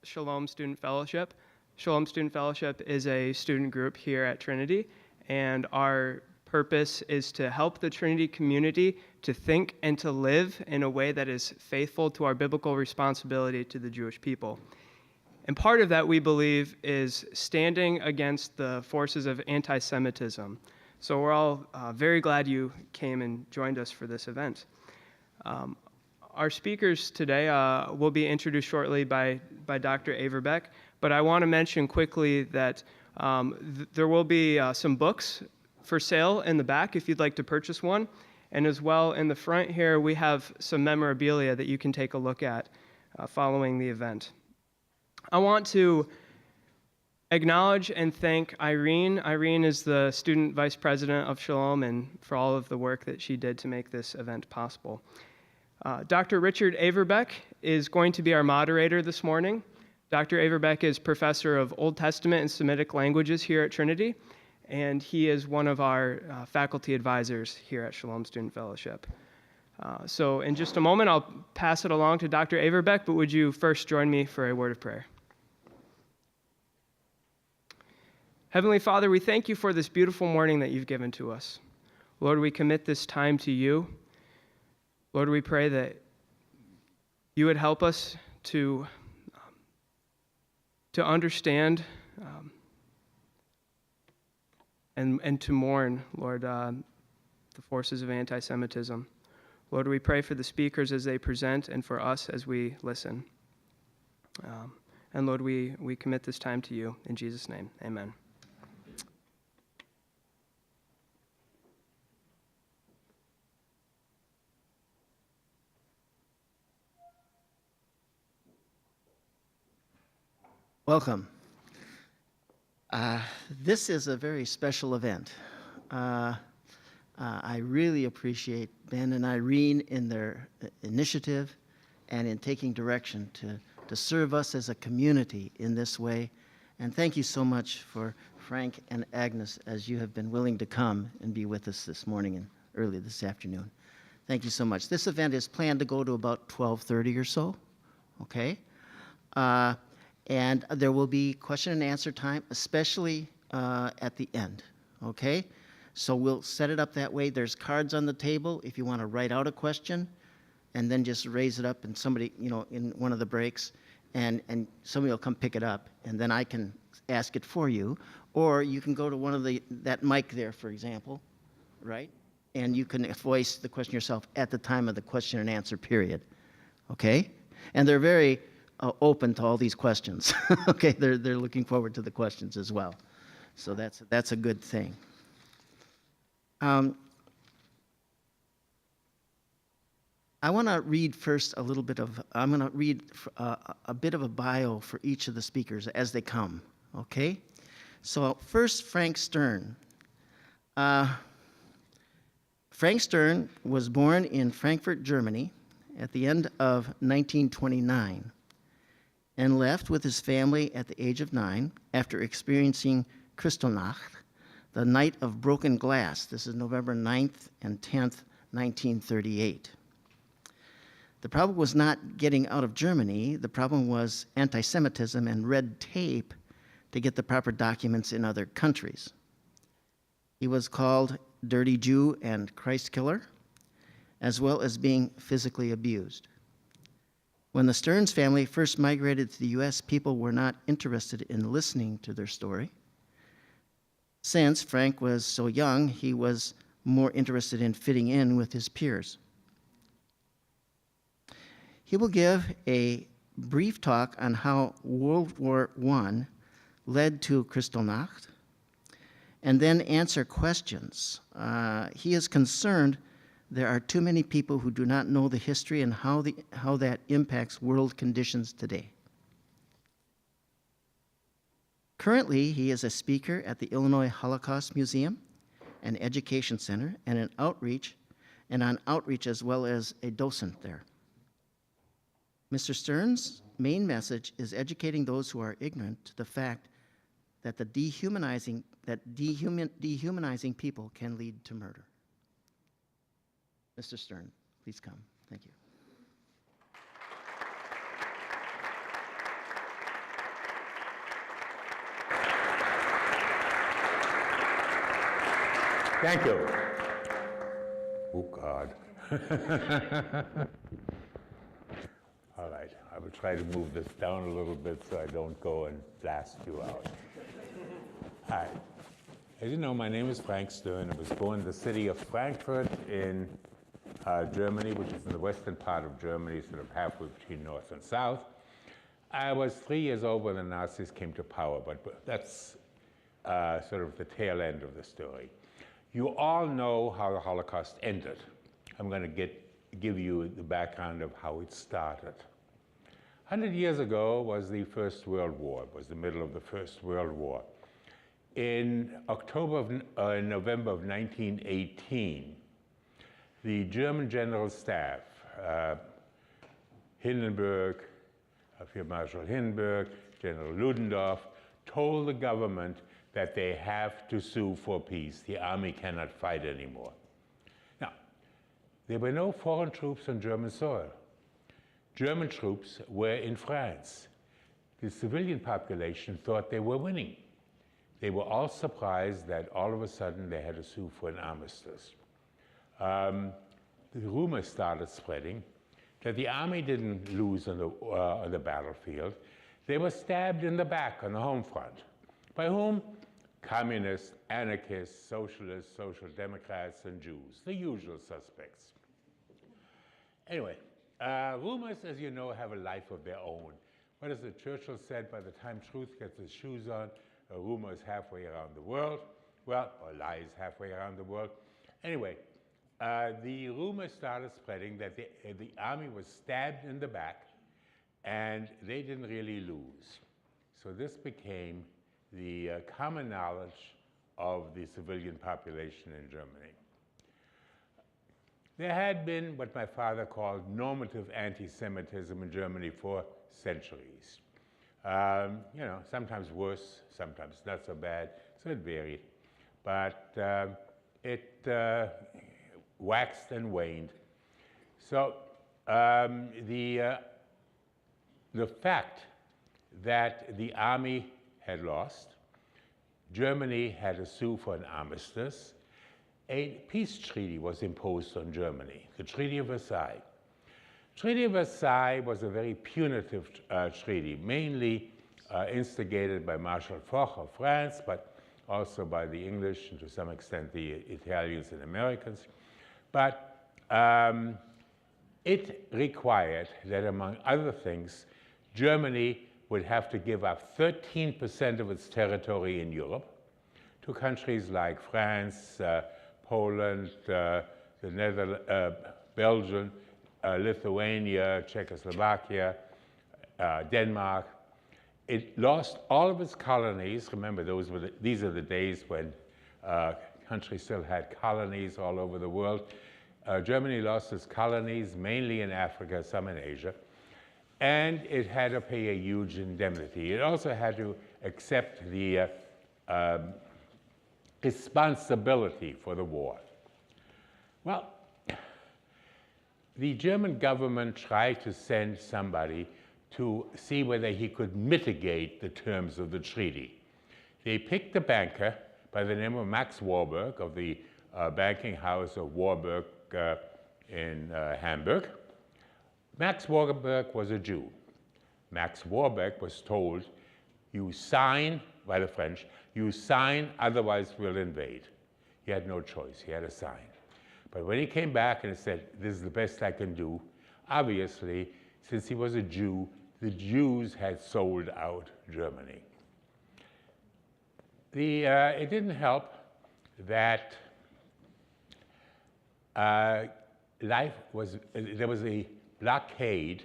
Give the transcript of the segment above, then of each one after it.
Shalom Student Fellowship. Shalom Student Fellowship is a student group here at Trinity, and our purpose is to help the Trinity community to think and to live in a way that is faithful to our biblical responsibility to the Jewish people. And part of that, we believe, is standing against the forces of anti-Semitism. So we're all very glad you came and joined us for this event. Our speakers today will be introduced shortly by Dr. Averbeck, but I want to mention quickly that there will be some books for sale in the back if you'd like to purchase one. And as well, in the front here, we have some memorabilia that you can take a look at following the event. I want to acknowledge and thank Irene. Irene is the student vice president of Shalom, and for all of the work that she did to make this event possible. Dr. Richard Averbeck is going to be our moderator this morning. Dr. Averbeck is professor of Old Testament and Semitic languages here at Trinity, and he is one of our faculty advisors here at Shalom Student Fellowship. So in just a moment, I'll pass it along to Dr. Averbeck, but would you first join me for a word of prayer? Heavenly Father, we thank you for this beautiful morning that you've given to us. Lord, we commit this time to you. Lord, we pray that you would help us to understand and to mourn, Lord, the forces of anti-Semitism. Lord, we pray for the speakers as they present and for us as we listen. And Lord, we commit this time to you. In Jesus' name, amen. Welcome. This is a very special event. I really appreciate Ben and Irene in their initiative and in taking direction to serve us as a community in this way. And thank you so much for Frank and Agnes as you have been willing to come and be with us this morning and early this afternoon. Thank you so much. This event is planned to go to about 12:30 or so, okay? And there will be question and answer time, especially at the end, okay? So we'll set it up that way. There's cards on the table if you want to write out a question and then just raise it up and somebody, in one of the breaks, and somebody will come pick it up and then I can ask it for you. Or you can go to one of that mic there, for example, right? And you can voice the question yourself at the time of the question and answer period, okay? And they're very open to all these questions. Okay, they're looking forward to the questions as well. So that's a good thing. I want to read first I'm going to read a bit of a bio for each of the speakers as they come, okay? So first, Frank Stern. Frank Stern was born in Frankfurt, Germany at the end of 1929. And left with his family at the age of 9 after experiencing Kristallnacht, the night of broken glass. This is November 9th and 10th, 1938. The problem was not getting out of Germany. The problem was anti-Semitism and red tape to get the proper documents in other countries. He was called Dirty Jew and Christ Killer, as well as being physically abused. When the Stearns family first migrated to the U.S., people were not interested in listening to their story. Since Frank was so young, he was more interested in fitting in with his peers. He will give a brief talk on how World War I led to Kristallnacht, and then answer questions. He is concerned there are too many people who do not know the history and how that impacts world conditions today. Currently, he is a speaker at the Illinois Holocaust Museum, an education center, and on outreach as well as a docent there. Mr. Stern's main message is educating those who are ignorant to the fact that dehumanizing people can lead to murder. Mr. Stern, please come. Thank you. Thank you. Oh, God. All right, I will try to move this down a little bit so I don't go and blast you out. Hi. As you know, my name is Frank Stern. I was born in the city of Frankfurt in Germany, which is in the western part of Germany, sort of halfway between north and south. I was 3 years old when the Nazis came to power, but that's sort of the tail end of the story. You all know how the Holocaust ended. I'm going to give you the background of how it started. 100 years ago was the First World War. It was the middle of the First World War. In November of 1918, the German General Staff, Hindenburg, Field Marshal Hindenburg, General Ludendorff, told the government that they have to sue for peace. The army cannot fight anymore. Now, there were no foreign troops on German soil. German troops were in France. The civilian population thought they were winning. They were all surprised that all of a sudden they had to sue for an armistice. The rumors started spreading that the army didn't lose on the battlefield. They were stabbed in the back on the home front. By whom? Communists, anarchists, socialists, social democrats, and Jews, the usual suspects. Anyway, rumors, as you know, have a life of their own. What is it Churchill said? By the time truth gets its shoes on, a rumor is halfway around the world. Well, or lies halfway around the world. Anyway, the rumor started spreading that the army was stabbed in the back and they didn't really lose. So this became the common knowledge of the civilian population in Germany. There had been what my father called normative anti-Semitism in Germany for centuries. You know, sometimes worse, sometimes not so bad, so it varied. But it waxed and waned. So the fact that the army had lost, Germany had to sue for an armistice, a peace treaty was imposed on Germany, the Treaty of Versailles. Treaty of Versailles was a very punitive treaty, mainly instigated by Marshal Foch of France, but also by the English and to some extent the Italians and Americans. But it required that, among other things, Germany would have to give up 13% of its territory in Europe to countries like France, Poland, the Netherlands, Belgium, Lithuania, Czechoslovakia, Denmark. It lost all of its colonies. Remember, these are the days when countries still had colonies all over the world. Germany lost its colonies, mainly in Africa, some in Asia. And it had to pay a huge indemnity. It also had to accept the responsibility for the war. Well, the German government tried to send somebody to see whether he could mitigate the terms of the treaty. They picked a banker by the name of Max Warburg of the banking house of Warburg in Hamburg. Max Warburg was a Jew. Max Warburg was told, you sign, by the French, you sign, otherwise we'll invade. He had no choice, he had to sign. But when he came back and said, this is the best I can do, obviously, since he was a Jew, the Jews had sold out Germany. It didn't help that there was a blockade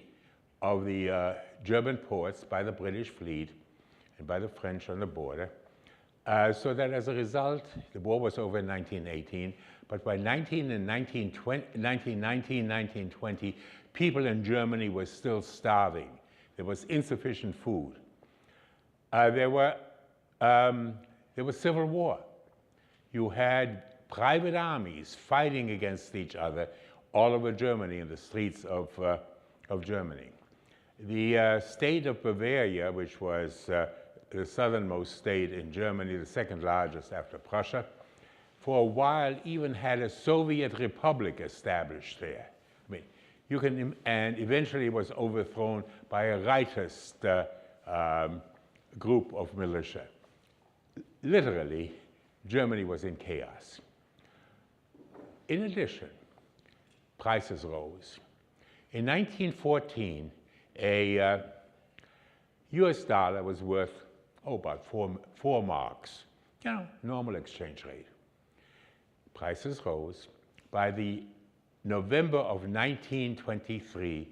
of the German ports by the British fleet and by the French on the border, so that as a result, the war was over in 1918, but by 1919, 1920, people in Germany were still starving. There was insufficient food. There was civil war. You had private armies fighting against each other all over Germany, in the streets of Germany. The state of Bavaria, which was the southernmost state in Germany, the second largest after Prussia, for a while even had a Soviet republic established there. I mean, you can, and eventually was overthrown by a rightist group of militia. Literally, Germany was in chaos. In addition, prices rose. In 1914, a US dollar was worth, about four marks, normal exchange rate. Prices rose. By the November of 1923,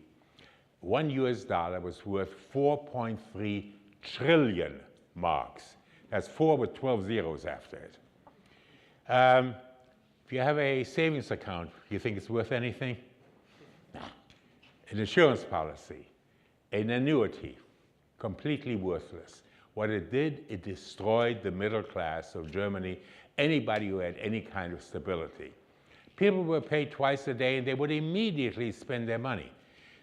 one US dollar was worth 4.3 trillion marks. That's 4 with 12 zeros after it. If you have a savings account, you think it's worth anything? No. An insurance policy, an annuity, completely worthless. What it did, it destroyed the middle class of Germany, anybody who had any kind of stability. People were paid twice a day, and they would immediately spend their money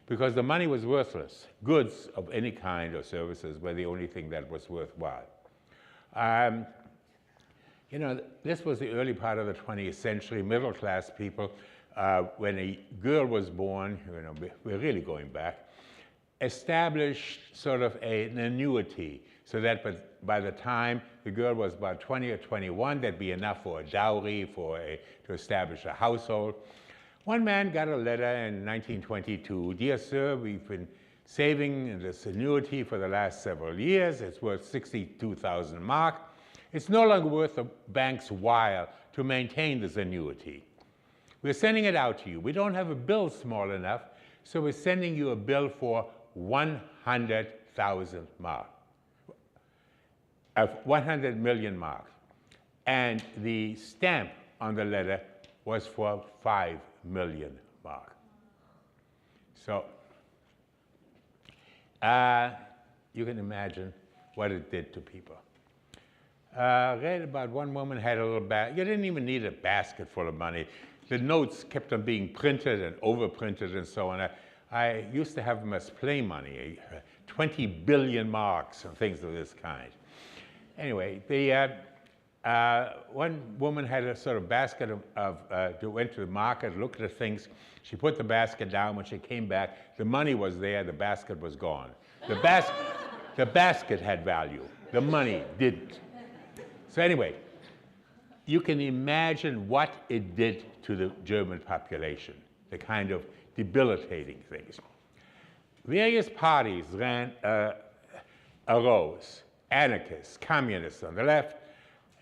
because the money was worthless. Goods of any kind or services were the only thing that was worthwhile. This was the early part of the 20th century. Middle class people, when a girl was born, we're really going back, established sort of an annuity so that by the time the girl was about 20 or 21, there'd be enough for a dowry, to establish a household. One man got a letter in 1922, "Dear sir, we've been saving this annuity for the last several years. It's worth 62,000 mark. It's no longer worth the bank's while to maintain this annuity. We're sending it out to you. We don't have a bill small enough, so we're sending you a bill for 100,000 mark. 100 million mark." And the stamp on the letter was for 5 million mark. So you can imagine what it did to people. Read about one woman had a little bag. You didn't even need a basket full of money. The notes kept on being printed and overprinted and so on. I used to have them as play money, 20 billion marks and things of this kind. Anyway, one woman had a sort of basket went to the market, looked at things. She put the basket down. When she came back, the money was there. The basket was gone. The basket had value. The money didn't. So anyway, you can imagine what it did to the German population, the kind of debilitating things. Various parties arose. Anarchists, communists on the left,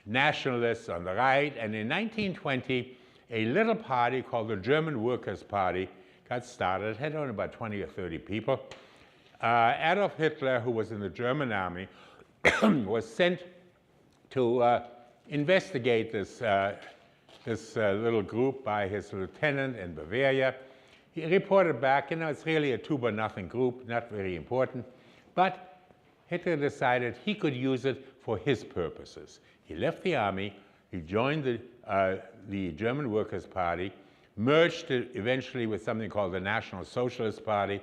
nationalists on the right, and in 1920, a little party called the German Workers' Party got started. It had only about 20 or 30 people. Adolf Hitler, who was in the German army, was sent to investigate this little group by his lieutenant in Bavaria. He reported back, it's really a two-by-nothing group, not very important, but Hitler decided he could use it for his purposes. He left the army, he joined the German Workers' Party, merged eventually with something called the National Socialist Party.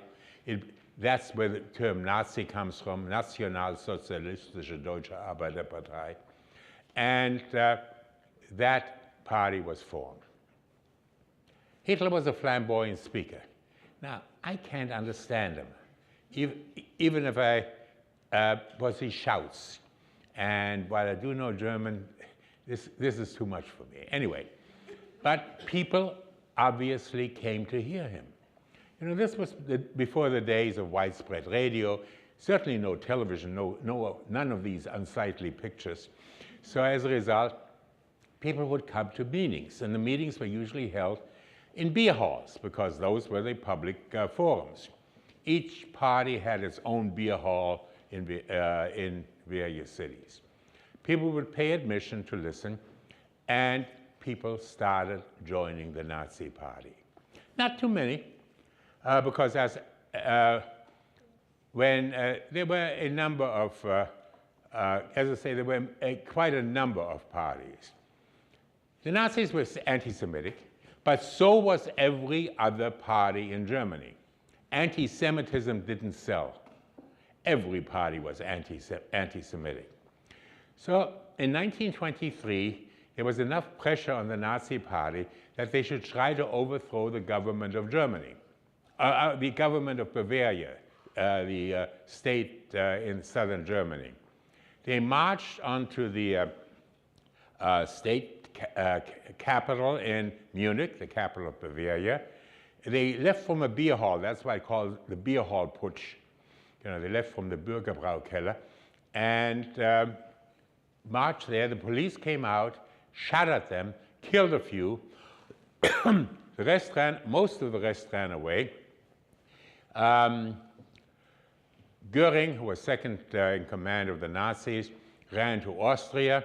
That's where the term Nazi comes from, Nationalsozialistische Deutsche Arbeiterpartei. And that party was formed. Hitler was a flamboyant speaker. Now, I can't understand him, even if he shouts. And while I do know German, this is too much for me. Anyway, but people obviously came to hear him. This was before the days of widespread radio, certainly no television, none of these unsightly pictures. So as a result, people would come to meetings, and the meetings were usually held in beer halls, because those were the public forums. Each party had its own beer hall in various cities. People would pay admission to listen, and people started joining the Nazi Party. Not too many, because when there were a number of, as I say, there were quite a number of parties. The Nazis were anti-Semitic, but so was every other party in Germany. Anti-Semitism didn't sell. Every party was anti-Semitic. So in 1923, there was enough pressure on the Nazi Party that they should try to overthrow the government of Germany, the government of Bavaria, the state in southern Germany. They marched onto the state capital in Munich, the capital of Bavaria. They left from a beer hall. That's why I call it the beer hall putsch. You know, they left from the Bürgerbraukeller and marched there. The police came out, shot at them, killed a few. Most of the rest ran away. Goering, who was second in command of the Nazis, ran to Austria.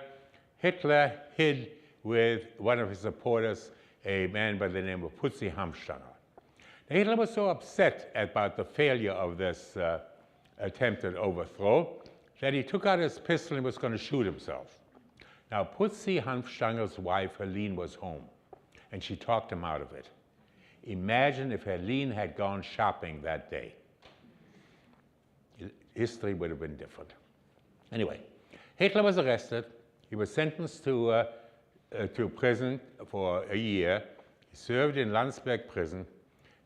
Hitler hid with one of his supporters, a man by the name of Putzi Hanfstanger. Hitler was so upset about the failure of this attempted overthrow that he took out his pistol and was going to shoot himself. Now, Putzi Hanfstanger's wife, Helene, was home, and she talked him out of it. Imagine if Helene had gone shopping that day. History would have been different. Anyway, Hitler was arrested. He was sentenced to prison for a year. He served in Landsberg prison,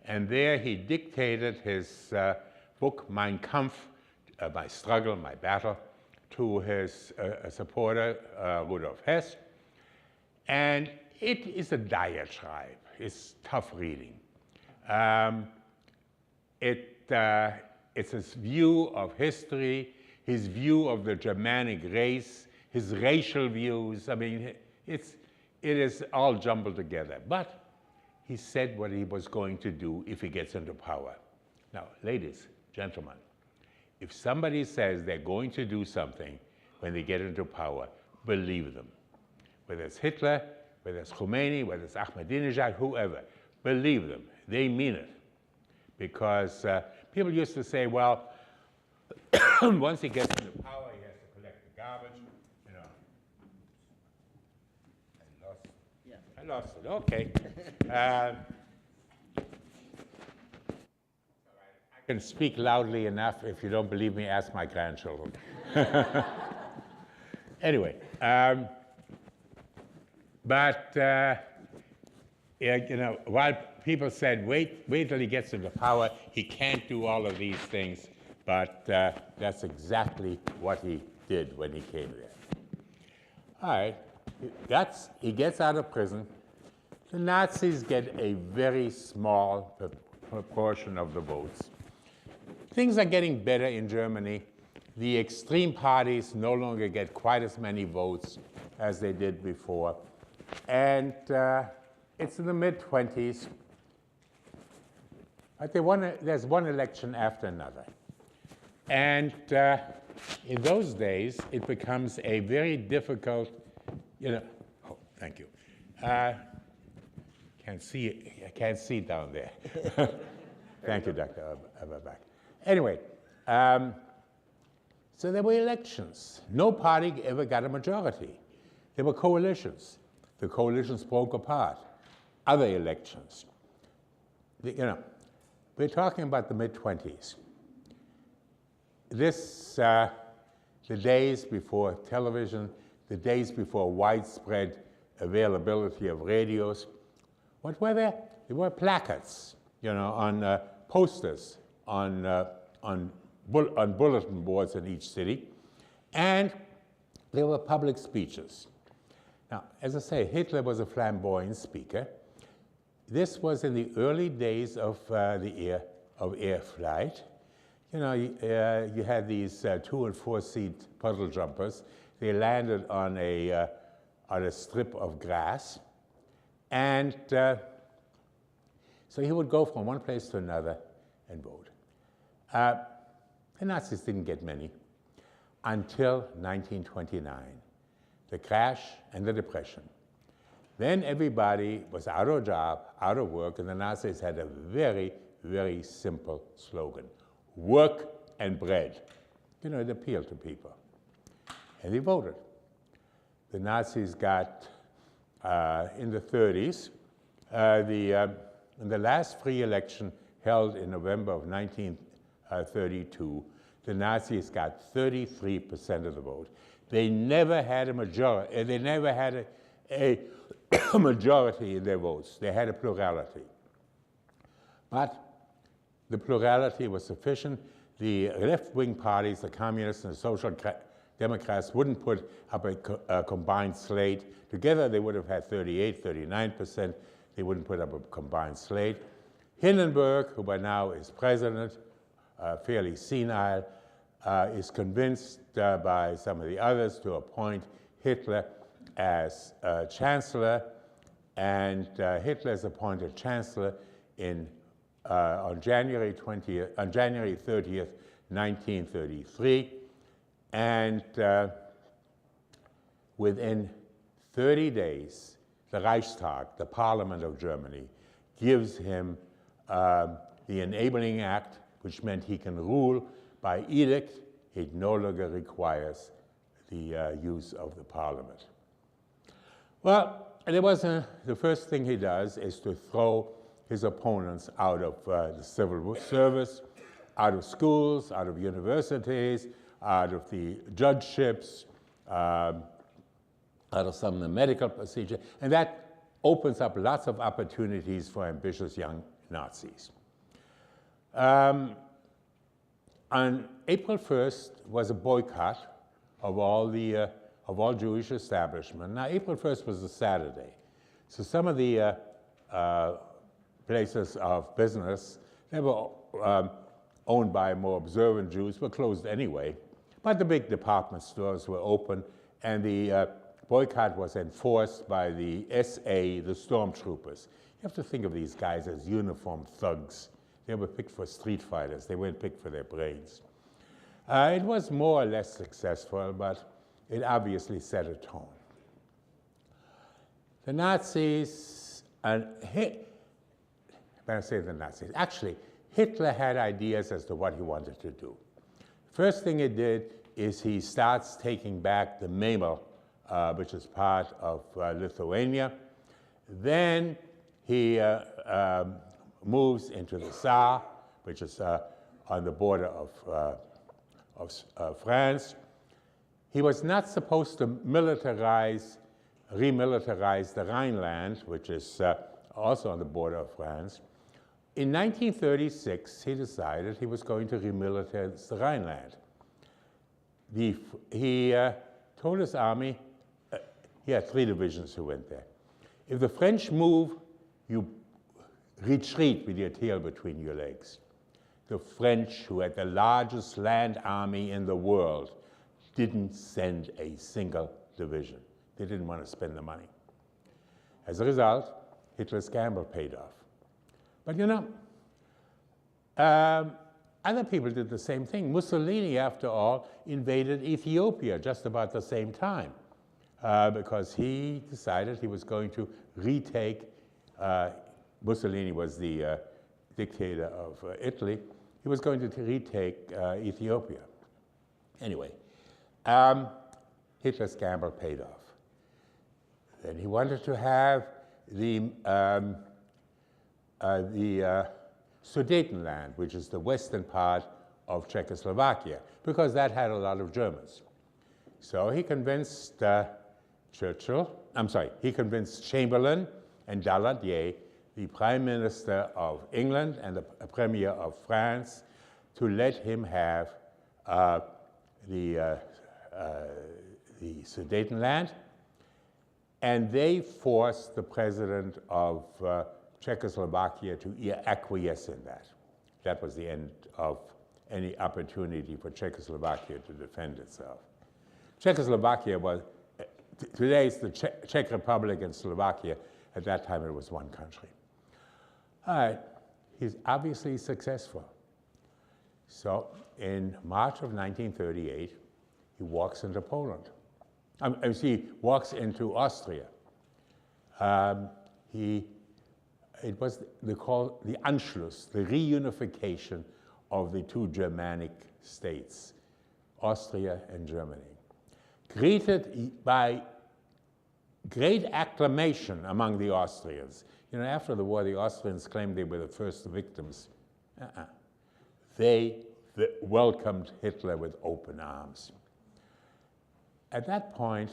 and there he dictated his book, Mein Kampf, My Struggle, My Battle, to his supporter, Rudolf Hess. And it is a diatribe. It's tough reading. It's his view of history, his view of the Germanic race, his racial views. I mean, it is all jumbled together. But he said what he was going to do if he gets into power. Now, ladies, gentlemen, if somebody says they're going to do something when they get into power, believe them. Whether it's Hitler, whether it's Khomeini, whether it's Ahmadinejad, whoever, believe them. They mean it. Because people used to say, well, once he gets into power, he has to collect the garbage. You know, I lost it. Okay. I can speak loudly enough. If you don't believe me, ask my grandchildren. Anyway, you know, while people said, wait till he gets into power, he can't do all of these things, but that's exactly what he did when he came there. All right, he gets out of prison. The Nazis get a very small proportion of the votes. Things are getting better in Germany. The extreme parties no longer get quite as many votes as they did before. And it's in the mid-20s. But there's one election after another. And in those days, it becomes a very difficult, you know, oh, thank you. I can't see down there. Thank you, Dr. Aberbach. Anyway, so there were elections. No party ever got a majority. There were coalitions. The coalitions broke apart. Other elections. You know, we're talking about the mid-20s. The days before television, the days before widespread availability of radios. What were there? There were placards, you know, on posters, on bulletin boards in each city, and there were public speeches. Now, as I say, Hitler was a flamboyant speaker. This was in the early days of air flight. You know, you had these 2- and 4-seat puddle jumpers. They landed on a strip of grass, and so he would go from one place to another and vote. The Nazis didn't get many until 1929, the crash and the depression. Then everybody was out of job, out of work, and the Nazis had a very, very simple slogan: work and bread. You know, it appealed to people. And they voted. The Nazis got, in the 30s, in the last free election held in November of 1932, the Nazis got 33% of the vote. They never had a majority. They never had a majority in their votes. They had a plurality. But the plurality was sufficient. The left-wing parties, the communists and the social democrats, wouldn't put up a combined slate. Together they would have had 38, 39%. They wouldn't put up a combined slate. Hindenburg, who by now is president, fairly senile, is convinced by some of the others to appoint Hitler as chancellor, and Hitler is appointed chancellor on January 30th, 1933, and within 30 days, the Reichstag, the Parliament of Germany, gives him the Enabling Act, which meant he can rule by edict. It no longer requires the use of the Parliament. Well, the first thing he does is to throw his opponents out of the civil service, out of schools, out of universities, out of the judgeships, out of some of the medical procedure, and that opens up lots of opportunities for ambitious young Nazis. On April 1st was a boycott of all Jewish establishment. Now, April 1st was a Saturday, so some of the places of business that were owned by more observant Jews were closed anyway, but the big department stores were open, and the boycott was enforced by the SA, the stormtroopers. You have to think of these guys as uniformed thugs. They were picked for street fighters. They weren't picked for their brains. It was more or less successful, but it obviously set a tone. The Nazis, actually, Hitler had ideas as to what he wanted to do. First thing he did is he starts taking back the Memel, which is part of Lithuania. Then he moves into the Saar, which is on the border of France. He was not supposed to remilitarize the Rhineland, which is also on the border of France. In 1936, he decided he was going to remilitarize the Rhineland. He told his army, he had 3 divisions who went there. If the French move, you retreat with your tail between your legs. The French, who had the largest land army in the world, didn't send a single division. They didn't want to spend the money. As a result, Hitler's gamble paid off. But you know, other people did the same thing. Mussolini, after all, invaded Ethiopia just about the same time because he decided he was going to retake, Mussolini was the dictator of Italy, he was going to retake Ethiopia. Anyway, Hitler's gamble paid off. Then he wanted to have the Sudetenland, which is the western part of Czechoslovakia, because that had a lot of Germans. So he convinced he convinced Chamberlain and Daladier, the Prime Minister of England and the Premier of France, to let him have the Sudetenland, and they forced the president of Czechoslovakia to acquiesce in that. That was the end of any opportunity for Czechoslovakia to defend itself. Czechoslovakia was, today it's the Czech Republic and Slovakia. At that time it was one country. All right, he's obviously successful. So in March of 1938, he walks into Poland. He walks into Austria. It was called the Anschluss, the reunification of the 2 Germanic states, Austria and Germany. Greeted by great acclamation among the Austrians. You know, after the war, the Austrians claimed they were the first victims. They welcomed Hitler with open arms. At that point,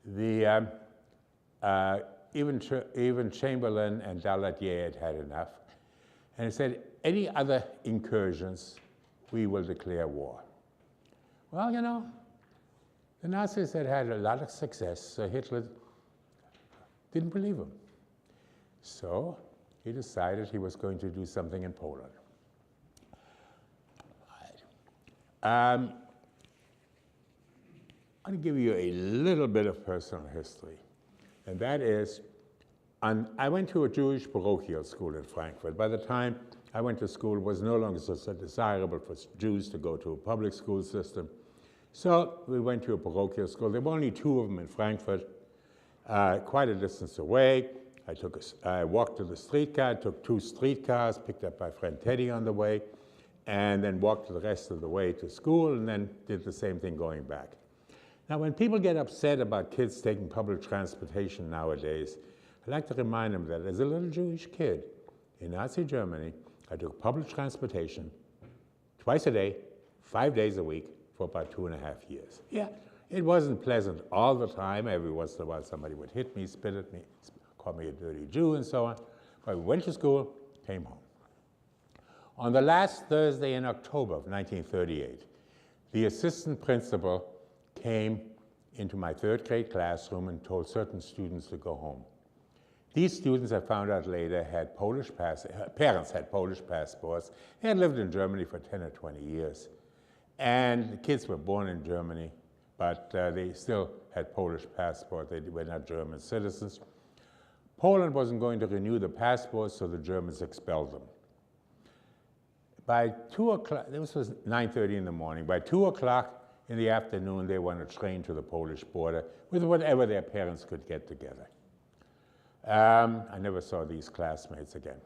the even Chamberlain and Daladier had had enough. And he said, any other incursions, we will declare war. Well, you know, the Nazis had had a lot of success, so Hitler didn't believe him. So he decided he was going to do something in Poland. I'm going to give you a little bit of personal history, and that is, I went to a Jewish parochial school in Frankfurt. By the time I went to school, it was no longer so desirable for Jews to go to a public school system. So we went to a parochial school. There were only 2 of them in Frankfurt, quite a distance away. I walked to the streetcar, took 2 streetcars, picked up my friend Teddy on the way, and then walked the rest of the way to school, and then did the same thing going back. Now, when people get upset about kids taking public transportation nowadays, I like to remind them that as a little Jewish kid in Nazi Germany, I took public transportation twice a day, 5 days a week, for about 2.5 years. Yeah, it wasn't pleasant all the time. Every once in a while, somebody would hit me, spit at me, call me a dirty Jew, and so on. But we went to school, came home. On the last Thursday in October of 1938, the assistant principal came into my 3rd grade classroom and told certain students to go home. These students, I found out later, had parents had Polish passports. They had lived in Germany for 10 or 20 years. And the kids were born in Germany, but they still had Polish passports. They were not German citizens. Poland wasn't going to renew the passports, so the Germans expelled them. By 2 o'clock, this was 9:30 in the morning, by 2 o'clock in the afternoon, they were on a train to the Polish border with whatever their parents could get together. I never saw these classmates again.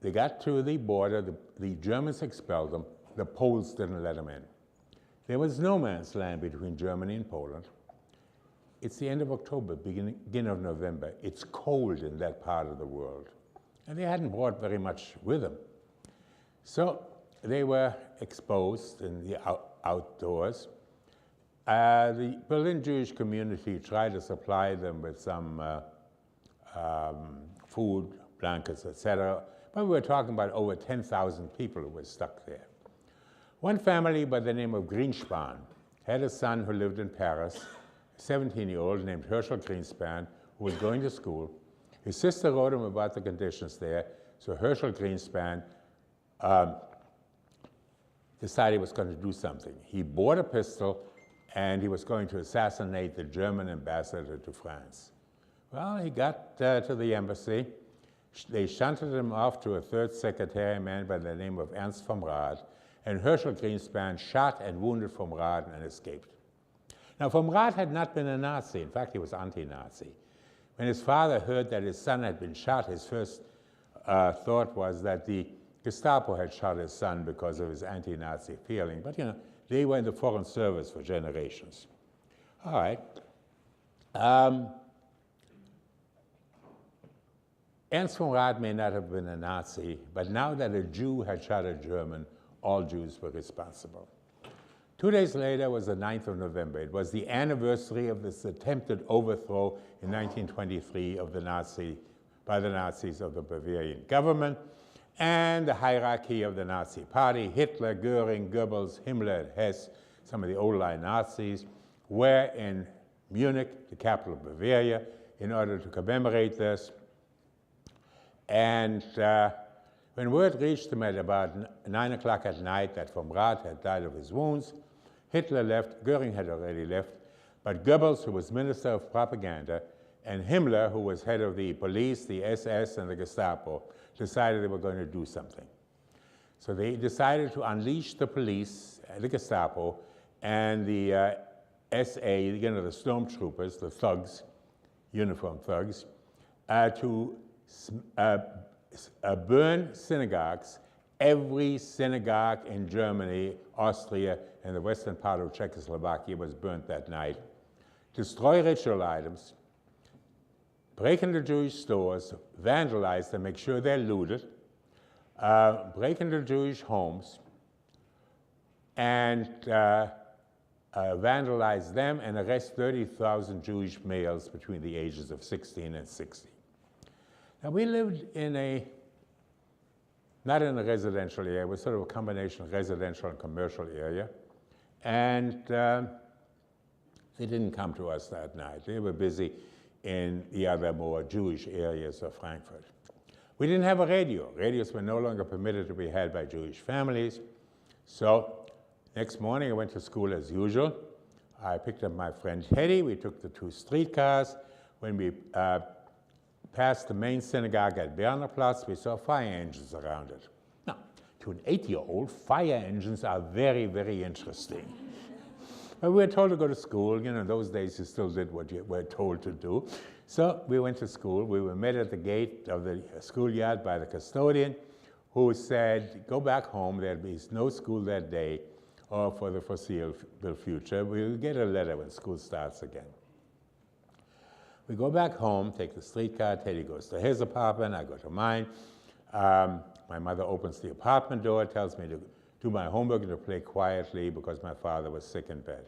They got to the border, the Germans expelled them, the Poles didn't let them in. There was no man's land between Germany and Poland. It's the end of October, beginning of November. It's cold in that part of the world. And they hadn't brought very much with them. So they were exposed in the outdoors. The Berlin Jewish community tried to supply them with some food, blankets, etc. But we were talking about over 10,000 people who were stuck there. One family by the name of Greenspan had a son who lived in Paris, a 17-year-old named Herschel Greenspan, who was going to school. His sister wrote him about the conditions there, so Herschel Greenspan decided he was going to do something. He bought a pistol, and he was going to assassinate the German ambassador to France. Well, he got to the embassy. They shunted him off to a 3rd secretary, a man by the name of Ernst vom Rath, and Herschel Greenspan shot and wounded vom Rath and escaped. Now, vom Rath had not been a Nazi. In fact, he was anti-Nazi. When his father heard that his son had been shot, his first thought was that the Gestapo had shot his son because of his anti-Nazi feeling. But, you know, they were in the Foreign Service for generations. All right. Ernst von Rath may not have been a Nazi, but now that a Jew had shot a German, all Jews were responsible. 2 days later was the 9th of November. It was the anniversary of this attempted overthrow in 1923 of by the Nazis of the Bavarian government and the hierarchy of the Nazi party. Hitler, Goering, Goebbels, Himmler, and Hess, some of the old-line Nazis, were in Munich, the capital of Bavaria, in order to commemorate this. And when word reached him at about 9 o'clock at night that von Rath had died of his wounds, Hitler left, Goering had already left, but Goebbels, who was Minister of Propaganda, and Himmler, who was head of the police, the SS, and the Gestapo, decided they were going to do something. So they decided to unleash the police, the Gestapo, and the SA, you know, the stormtroopers, the thugs, uniformed thugs, to burn synagogues. Every synagogue in Germany, Austria, and the western part of Czechoslovakia was burnt that night. Destroy ritual items, break into Jewish stores, vandalize them, make sure they're looted, break into Jewish homes, and vandalize them, and arrest 30,000 Jewish males between the ages of 16 and 60. Now, we lived in not in a residential area, it was sort of a combination of residential and commercial area, and they didn't come to us that night. They were busy in the other more Jewish areas of Frankfurt. We didn't have a radio. Radios were no longer permitted to be had by Jewish families. So next morning I went to school as usual. I picked up my friend Teddy. We took the 2 streetcars. When we passed the main synagogue at Bernerplatz, we saw fire engines around it. Now, to an 8-year-old, fire engines are very, very interesting. But we were told to go to school. You know, in those days you still did what you were told to do. So we went to school. We were met at the gate of the schoolyard by the custodian, who said, go back home. There'll be no school that day or for the foreseeable future. We'll get a letter when school starts again. We go back home, take the streetcar. Teddy goes to his apartment. I go to mine. My mother opens the apartment door, tells me to do my homework and to play quietly because my father was sick in bed.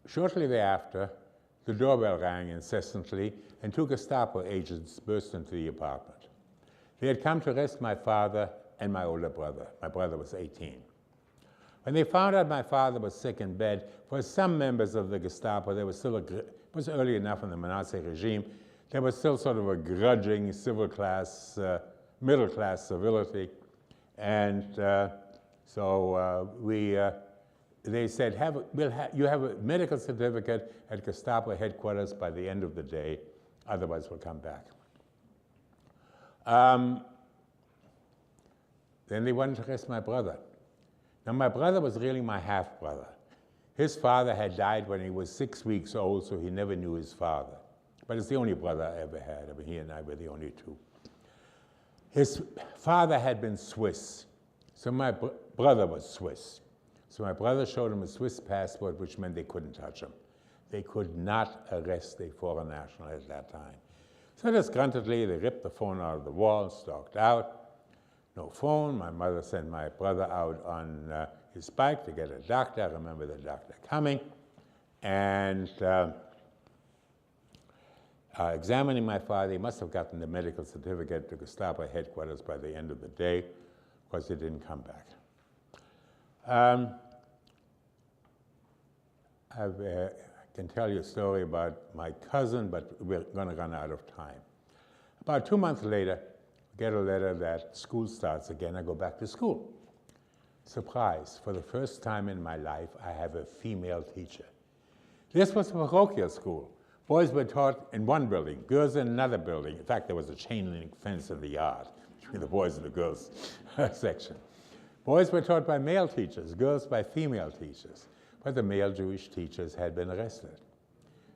Shortly thereafter, the doorbell rang incessantly, and 2 Gestapo agents burst into the apartment. They had come to arrest my father and my older brother. My brother was 18. When they found out my father was sick in bed, for some members of the Gestapo, there was still it was early enough in the Nazi regime, there was still sort of a grudging civil class, middle class civility. And they said, you have a medical certificate at Gestapo headquarters by the end of the day, otherwise we'll come back. Then they wanted to arrest my brother. Now, my brother was really my half-brother. His father had died when he was 6 weeks old, so he never knew his father. But it's the only brother I ever had. I mean, he and I were the only 2. His father had been Swiss, so my brother was Swiss. So my brother showed him a Swiss passport, which meant they couldn't touch him. They could not arrest a foreign national at that time. So disgruntledly, they ripped the phone out of the wall, stalked out. No phone. My mother sent my brother out on his bike to get a doctor. I remember the doctor coming. And examining my father, he must have gotten the medical certificate to Gestapo headquarters by the end of the day, because he didn't come back. I can tell you a story about my cousin, but we're going to run out of time. About 2 months later, I get a letter that school starts again. I go back to school. Surprise, for the first time in my life, I have a female teacher. This was a parochial school. Boys were taught in one building, girls in another building. In fact, there was a chain link fence in the yard between the boys and the girls section. Boys were taught by male teachers, girls by female teachers. But the male Jewish teachers had been arrested.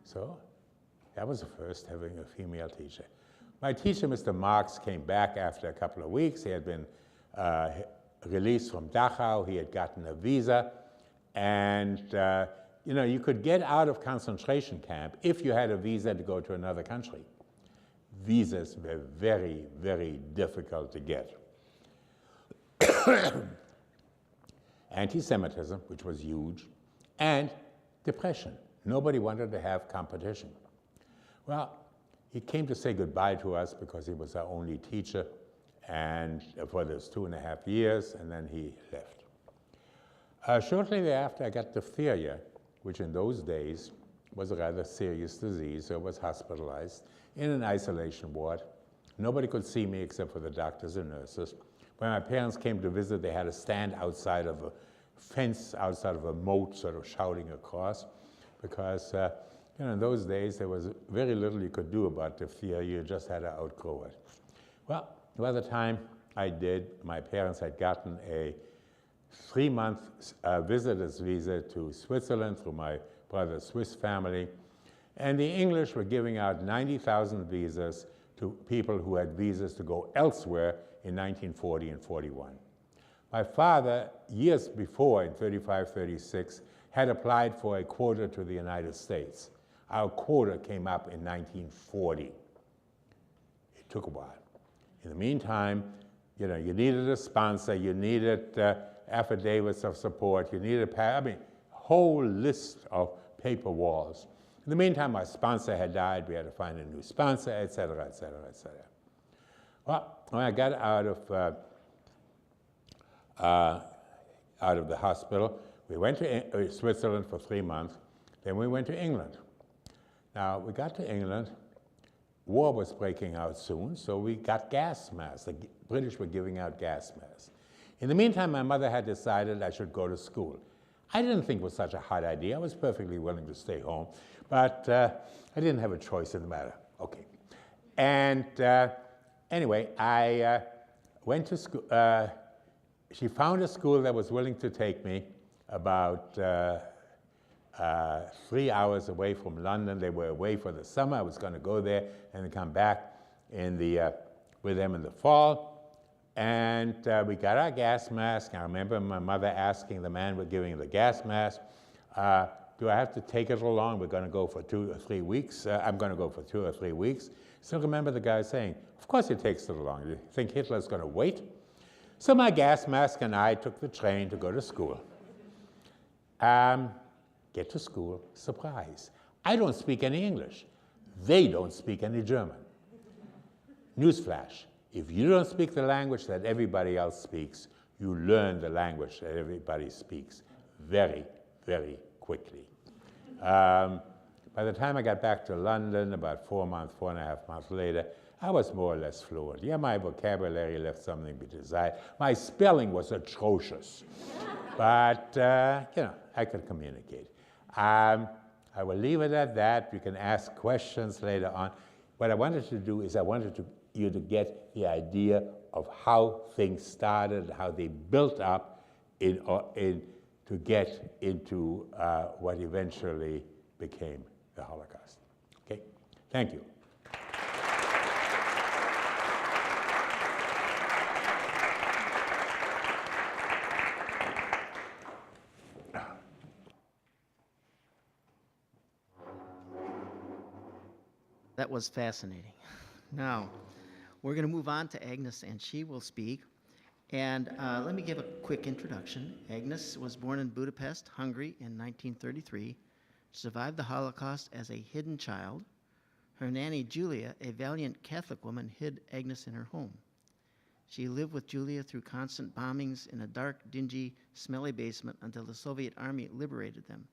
So that was the first, having a female teacher. My teacher, Mr. Marx, came back after a couple of weeks. He had been released from Dachau. He had gotten a visa. And you know, you could get out of concentration camp if you had a visa to go to another country. Visas were very, very difficult to get. Anti-Semitism, which was huge, and depression. Nobody wanted to have competition. Well, he came to say goodbye to us because he was our only teacher, and for those 2.5 years, and then he left. Shortly thereafter, I got diphtheria, which in those days was a rather serious disease, so I was hospitalized in an isolation ward. Nobody could see me except for the doctors and nurses. When my parents came to visit, they had to stand outside of a fence, outside of a moat, sort of shouting across, because you know, in those days, there was very little you could do about diphtheria. You just had to outgrow it. Well, by the time I did, my parents had gotten a 3-month visitor's visa to Switzerland through my brother's Swiss family, and the English were giving out 90,000 visas to people who had visas to go elsewhere in 1940 and 41. My father, years before, in 35, 36, had applied for a quota to the United States. Our quota came up in 1940. It took a while. In the meantime, you know, you needed a sponsor, you needed affidavits of support. You needed, I mean, whole list of paper walls. In the meantime, my sponsor had died. We had to find a new sponsor, et cetera, et cetera, et cetera. Well, when I got out of the hospital, we went to Switzerland for 3 months. Then we went to England. Now, we got to England. War was breaking out soon, so we got gas masks. The British were giving out gas masks. In the meantime, my mother had decided I should go to school. I didn't think it was such a hot idea. I was perfectly willing to stay home, but I didn't have a choice in the matter. Okay. And anyway, I went to school. She found a school that was willing to take me about 3 hours away from London. They were away for the summer. I was going to go there and come back in with them in the fall. And we got our gas mask. I remember my mother asking the man we're giving the gas mask, do I have to take it along? We're going to go for 2 or 3 weeks. I'm going to go for 2 or 3 weeks. Still remember the guy saying, of course he takes it along. You think Hitler's going to wait? So my gas mask and I took the train to go to school. Get to school, surprise. I don't speak any English. They don't speak any German. Newsflash, if you don't speak the language that everybody else speaks, you learn the language that everybody speaks very, very quickly. By the time I got back to London, about 4.5 months later, I was more or less fluent. Yeah, my vocabulary left something to be desired. My spelling was atrocious, but you know, I could communicate. I will leave it at that. You can ask questions later on. What I wanted to do is I wanted you to get the idea of how things started, how they built up to get into what eventually became the Holocaust. Okay, thank you. That was fascinating. Now, we're going to move on to Agnes, and she will speak. And let me give a quick introduction. Agnes was born in Budapest, Hungary in 1933. She survived the Holocaust as a hidden child. Her nanny, Julia, a valiant Catholic woman, hid Agnes in her home. She lived with Julia through constant bombings in a dark, dingy, smelly basement until the Soviet army liberated them.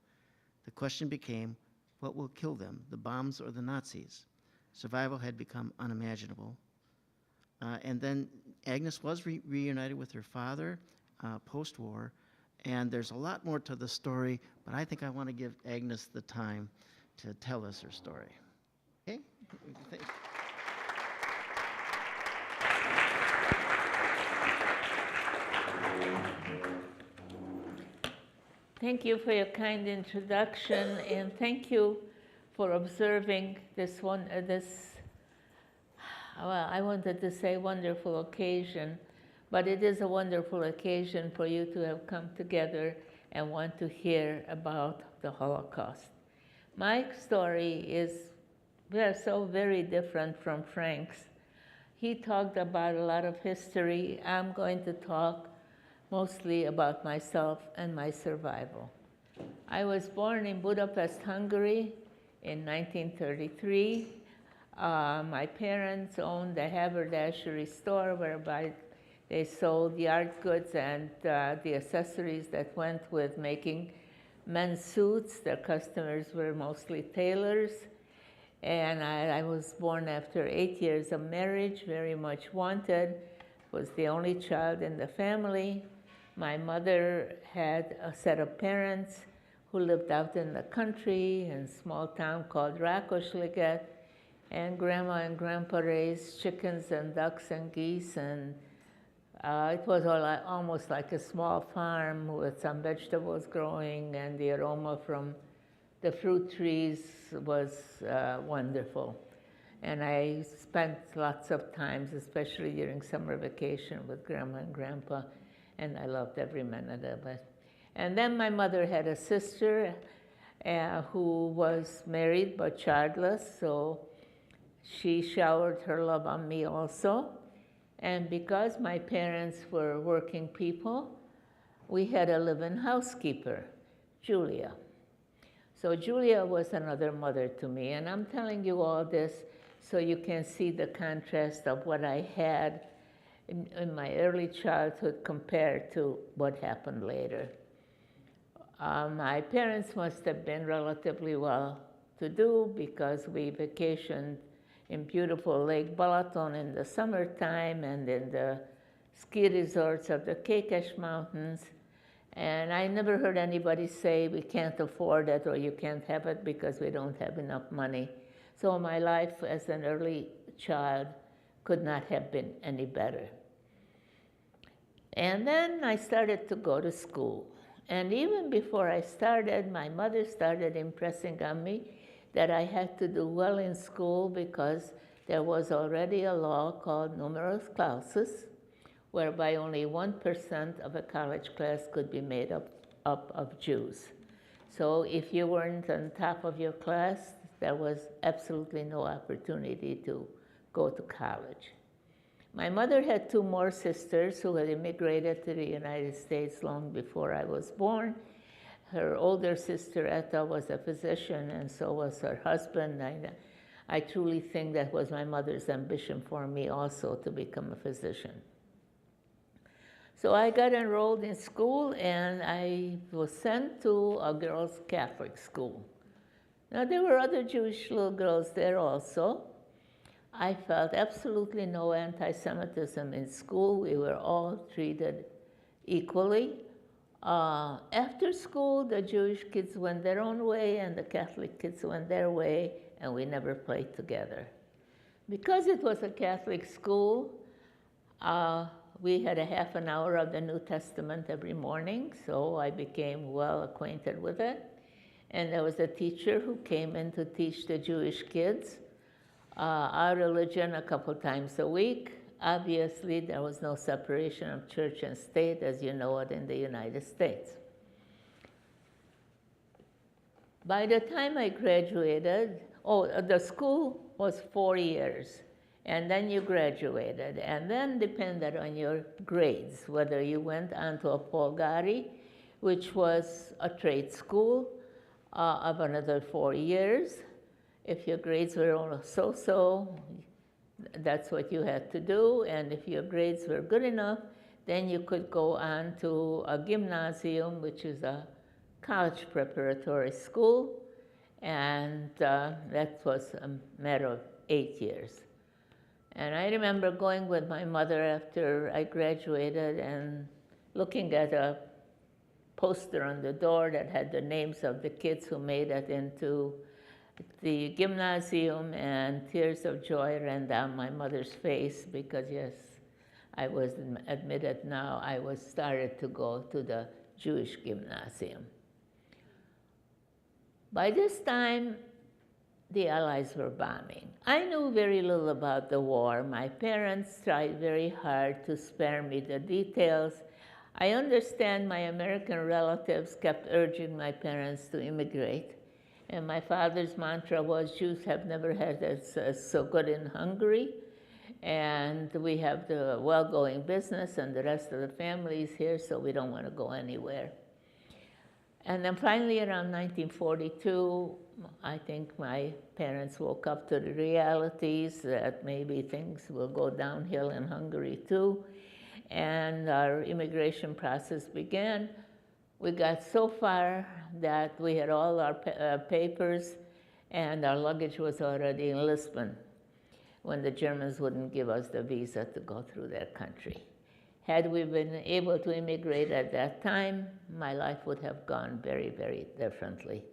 The question became, what will kill them, the bombs or the Nazis? Survival had become unimaginable. And then Agnes was reunited with her father post-war, and there's a lot more to the story, but I think I want to give Agnes the time to tell us her story. Okay? Thank you for your kind introduction, and thank you for observing this well, I wanted to say wonderful occasion, but it is a wonderful occasion for you to have come together and want to hear about the Holocaust. My story is so very different from Frank's. He talked about a lot of history. I'm going to talk mostly about myself and my survival. I was born in Budapest, Hungary in 1933. My parents owned a haberdashery store whereby they sold yard goods and the accessories that went with making men's suits. Their customers were mostly tailors. And I was born after 8 years of marriage, very much wanted, was the only child in the family. My mother had a set of parents who lived out in the country in a small town called Rákosliget, and Grandma and Grandpa raised chickens and ducks and geese, and it was almost like a small farm with some vegetables growing, and the aroma from the fruit trees was wonderful. And I spent lots of times, especially during summer vacation, with Grandma and Grandpa, and I loved every minute of it. And then my mother had a sister who was married but childless, so she showered her love on me also. And because my parents were working people, we had a live-in housekeeper, Julia. So Julia was another mother to me, and I'm telling you all this so you can see the contrast of what I had in my early childhood compared to what happened later. My parents must have been relatively well-to-do because we vacationed in beautiful Lake Balaton in the summertime and in the ski resorts of the Kékes Mountains. And I never heard anybody say we can't afford it or you can't have it because we don't have enough money. So my life as an early child could not have been any better. And then I started to go to school. And even before I started, my mother started impressing on me that I had to do well in school because there was already a law called numerus clausus, whereby only 1% of a college class could be made up of Jews. So if you weren't on top of your class, there was absolutely no opportunity to go to college. My mother had two more sisters who had immigrated to the United States long before I was born. Her older sister, Etta, was a physician, and so was her husband. I truly think that was my mother's ambition for me also, to become a physician. So I got enrolled in school, and I was sent to a girls' Catholic school. Now, there were other Jewish little girls there also. I felt absolutely no anti-Semitism in school. We were all treated equally. After school, the Jewish kids went their own way, and the Catholic kids went their way, and we never played together. Because it was a Catholic school, we had a half an hour of the New Testament every morning, so I became well acquainted with it. And there was a teacher who came in to teach the Jewish kids our religion a couple times a week. Obviously, there was no separation of church and state as you know it in the United States. By the time I graduated, the school was 4 years, and then you graduated, and then depended on your grades, whether you went on to a Polgari, which was a trade school of another 4 years. If your grades were on a so-so, that's what you had to do, and if your grades were good enough, then you could go on to a gymnasium, which is a college preparatory school, and that was a matter of 8 years. And I remember going with my mother after I graduated and looking at a poster on the door that had the names of the kids who made it into the gymnasium, and tears of joy ran down my mother's face because, yes, I was admitted now. I was started to go to the Jewish gymnasium. By this time, the Allies were bombing. I knew very little about the war. My parents tried very hard to spare me the details. I understand my American relatives kept urging my parents to immigrate. And my father's mantra was, Jews have never had it so good in Hungary, and we have the well-going business, and the rest of the family is here, so we don't want to go anywhere. And then finally, around 1942, I think my parents woke up to the realities that maybe things will go downhill in Hungary too, and our immigration process began. We got so far that we had all our papers, and our luggage was already in Lisbon when the Germans wouldn't give us the visa to go through their country. Had we been able to immigrate at that time, my life would have gone very, very differently.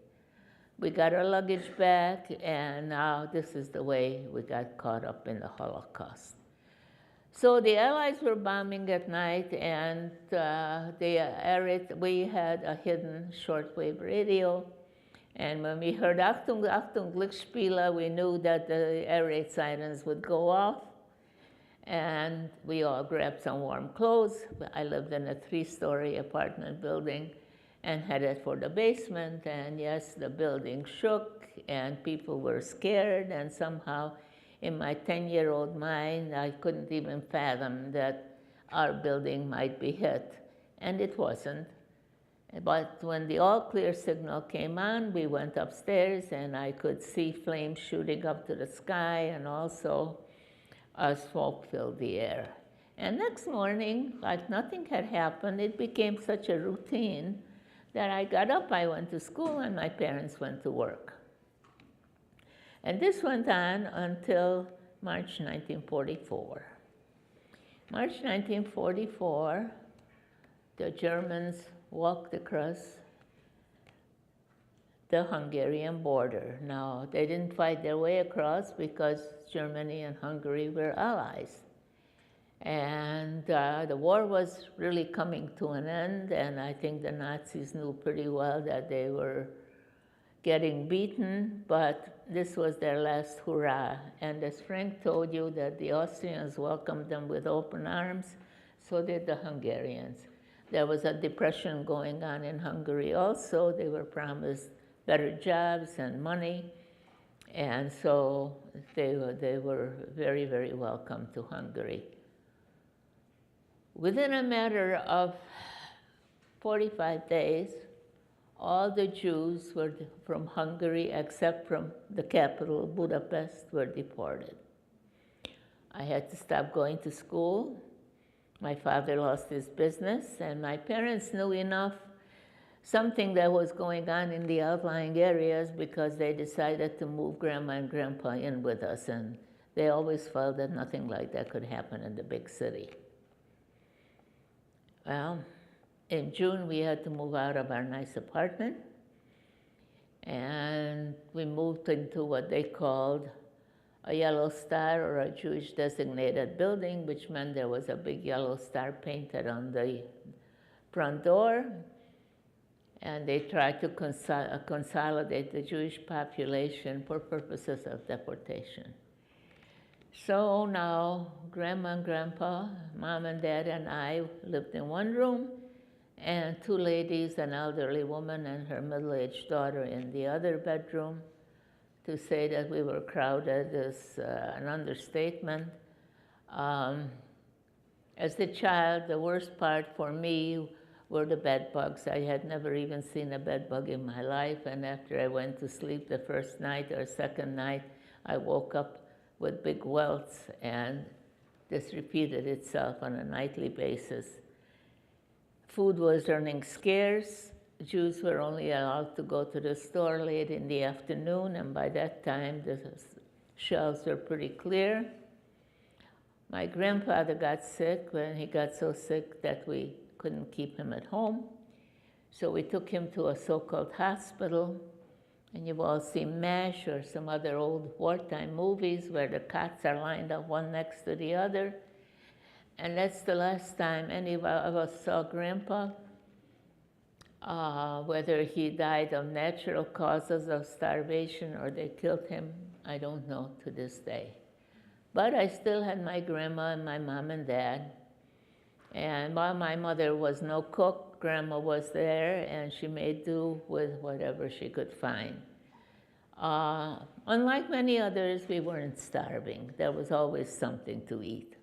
We got our luggage back, and now this is the way we got caught up in the Holocaust. So the Allies were bombing at night, and we had a hidden shortwave radio. And when we heard Achtung, Achtung, Glücksspiele, we knew that the air raid sirens would go off. And we all grabbed some warm clothes. I lived in a 3-story apartment building and headed for the basement. And yes, the building shook, and people were scared, and somehow in my 10-year-old mind, I couldn't even fathom that our building might be hit. and it wasn't. But when the all-clear signal came on, we went upstairs, and I could see flames shooting up to the sky, and also smoke filled the air. And next morning, like nothing had happened, it became such a routine that I got up, I went to school, and my parents went to work. And this went on until March 1944. March 1944, the Germans walked across the Hungarian border. Now, they didn't fight their way across because Germany and Hungary were allies. And the war was really coming to an end, and I think the Nazis knew pretty well that they were getting beaten, but this was their last hurrah. And as Frank told you, that the Austrians welcomed them with open arms, so did the Hungarians. There was a depression going on in Hungary also. They were promised better jobs and money, and so they were very, very welcome to Hungary. Within a matter of 45 days, all the Jews were from Hungary, except from the capital, Budapest, were deported. I had to stop going to school. My father lost his business, and my parents knew enough, something that was going on in the outlying areas, because they decided to move Grandma and Grandpa in with us, and they always felt that nothing like that could happen in the big city. Well, in June, we had to move out of our nice apartment, and we moved into what they called a yellow star, or a Jewish designated building, which meant there was a big yellow star painted on the front door, and they tried to consolidate the Jewish population for purposes of deportation. So now, Grandma and Grandpa, Mom and Dad and I lived in one room, and two ladies, an elderly woman and her middle-aged daughter, in the other bedroom. To say that we were crowded is an understatement. As a child, the worst part for me were the bed bugs. I had never even seen a bed bug in my life, and after I went to sleep the first night or second night, I woke up with big welts, and this repeated itself on a nightly basis. Food was turning scarce. Jews were only allowed to go to the store late in the afternoon, and by that time the shelves were pretty clear. My grandfather got sick, when he got so sick that we couldn't keep him at home. So we took him to a so-called hospital, and you've all seen MASH or some other old wartime movies where the cots are lined up one next to the other. And that's the last time any of us saw Grandpa. Whether he died of natural causes of starvation or they killed him, I don't know to this day. But I still had my grandma and my mom and dad. And while my mother was no cook, Grandma was there, and she made do with whatever she could find. Unlike many others, we weren't starving. There was always something to eat.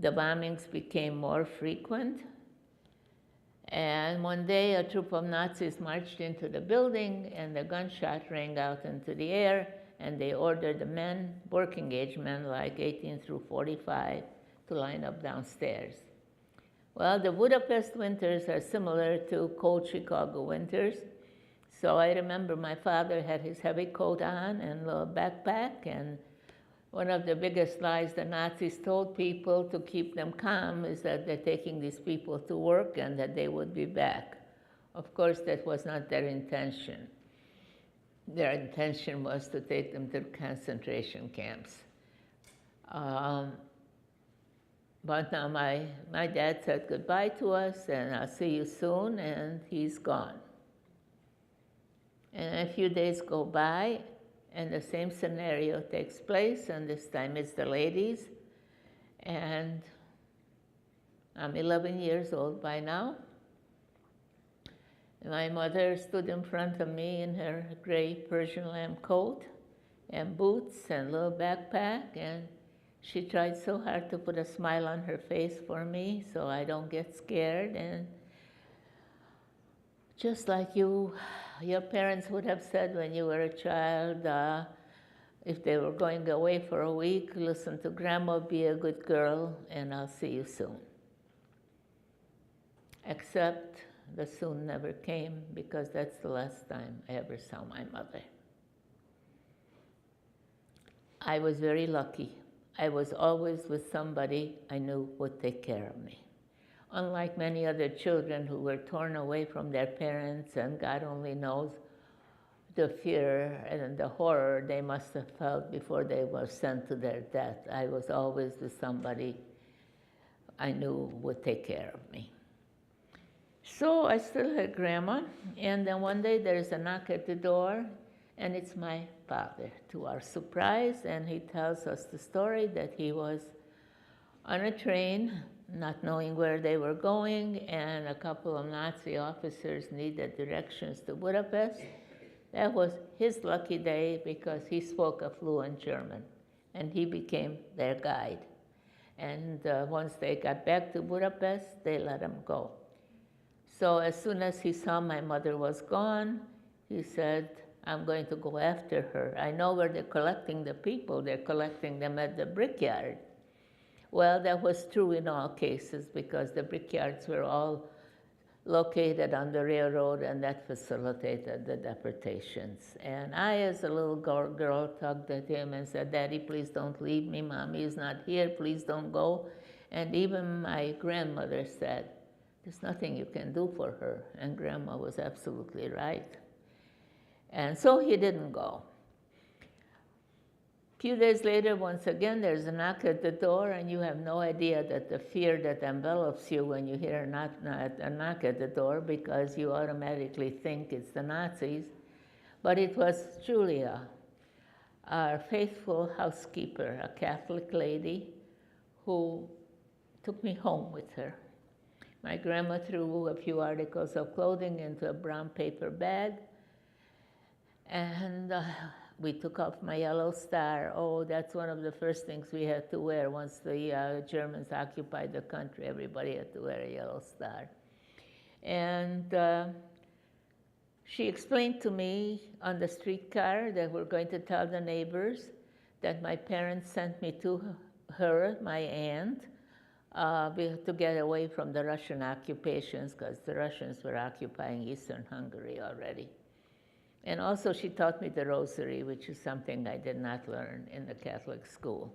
The bombings became more frequent. And one day, a troop of Nazis marched into the building, and the gunshot rang out into the air, and they ordered the men, working-age men, like 18 through 45, to line up downstairs. Well, the Budapest winters are similar to cold Chicago winters. So I remember my father had his heavy coat on and a backpack, and one of the biggest lies the Nazis told people to keep them calm is that they're taking these people to work and that they would be back. Of course, that was not their intention. Their intention was to take them to concentration camps. But now my dad said goodbye to us, and I'll see you soon, and he's gone. And a few days go by, and the same scenario takes place, and this time it's the ladies. And I'm 11 years old by now. My mother stood in front of me in her gray Persian lamb coat and boots and little backpack, and She tried so hard to put a smile on her face for me so I don't get scared. And just like your parents would have said when you were a child, if they were going away for a week, listen to Grandma, be a good girl, and I'll see you soon. Except the soon never came, because that's the last time I ever saw my mother. I was very lucky. I was always with somebody I knew would take care of me. Unlike many other children who were torn away from their parents, and God only knows the fear and the horror they must have felt before they were sent to their death. I was always with somebody I knew would take care of me. So I still had Grandma, and then one day there's a knock at the door, and it's my father, to our surprise, and he tells us the story that he was on a train, not knowing where they were going, and a couple of Nazi officers needed directions to Budapest. That was his lucky day because he spoke a fluent German, and he became their guide. And once they got back to Budapest, they let him go. So as soon as he saw my mother was gone, he said, I'm going to go after her. I know where they're collecting the people. They're collecting them at the brickyard. Well, that was true in all cases because the brickyards were all located on the railroad, and that facilitated the deportations. And I, as a little girl, tugged at him and said, Daddy, please don't leave me. Mommy is not here. Please don't go. And even my grandmother said, there's nothing you can do for her. And Grandma was absolutely right. And so he didn't go. A few days later, once again, there's a knock at the door, and you have no idea that the fear that envelops you when you hear a knock at the door, because you automatically think it's the Nazis. But it was Julia, our faithful housekeeper, a Catholic lady, who took me home with her. My grandma threw a few articles of clothing into a brown paper bag, and we took off my yellow star. Oh, that's one of the first things we had to wear once the Germans occupied the country. Everybody had to wear a yellow star. And she explained to me on the streetcar that we're going to tell the neighbors that my parents sent me to her, my aunt, to get away from the Russian occupations, because the Russians were occupying Eastern Hungary already. And also she taught me the rosary, which is something I did not learn in the Catholic school.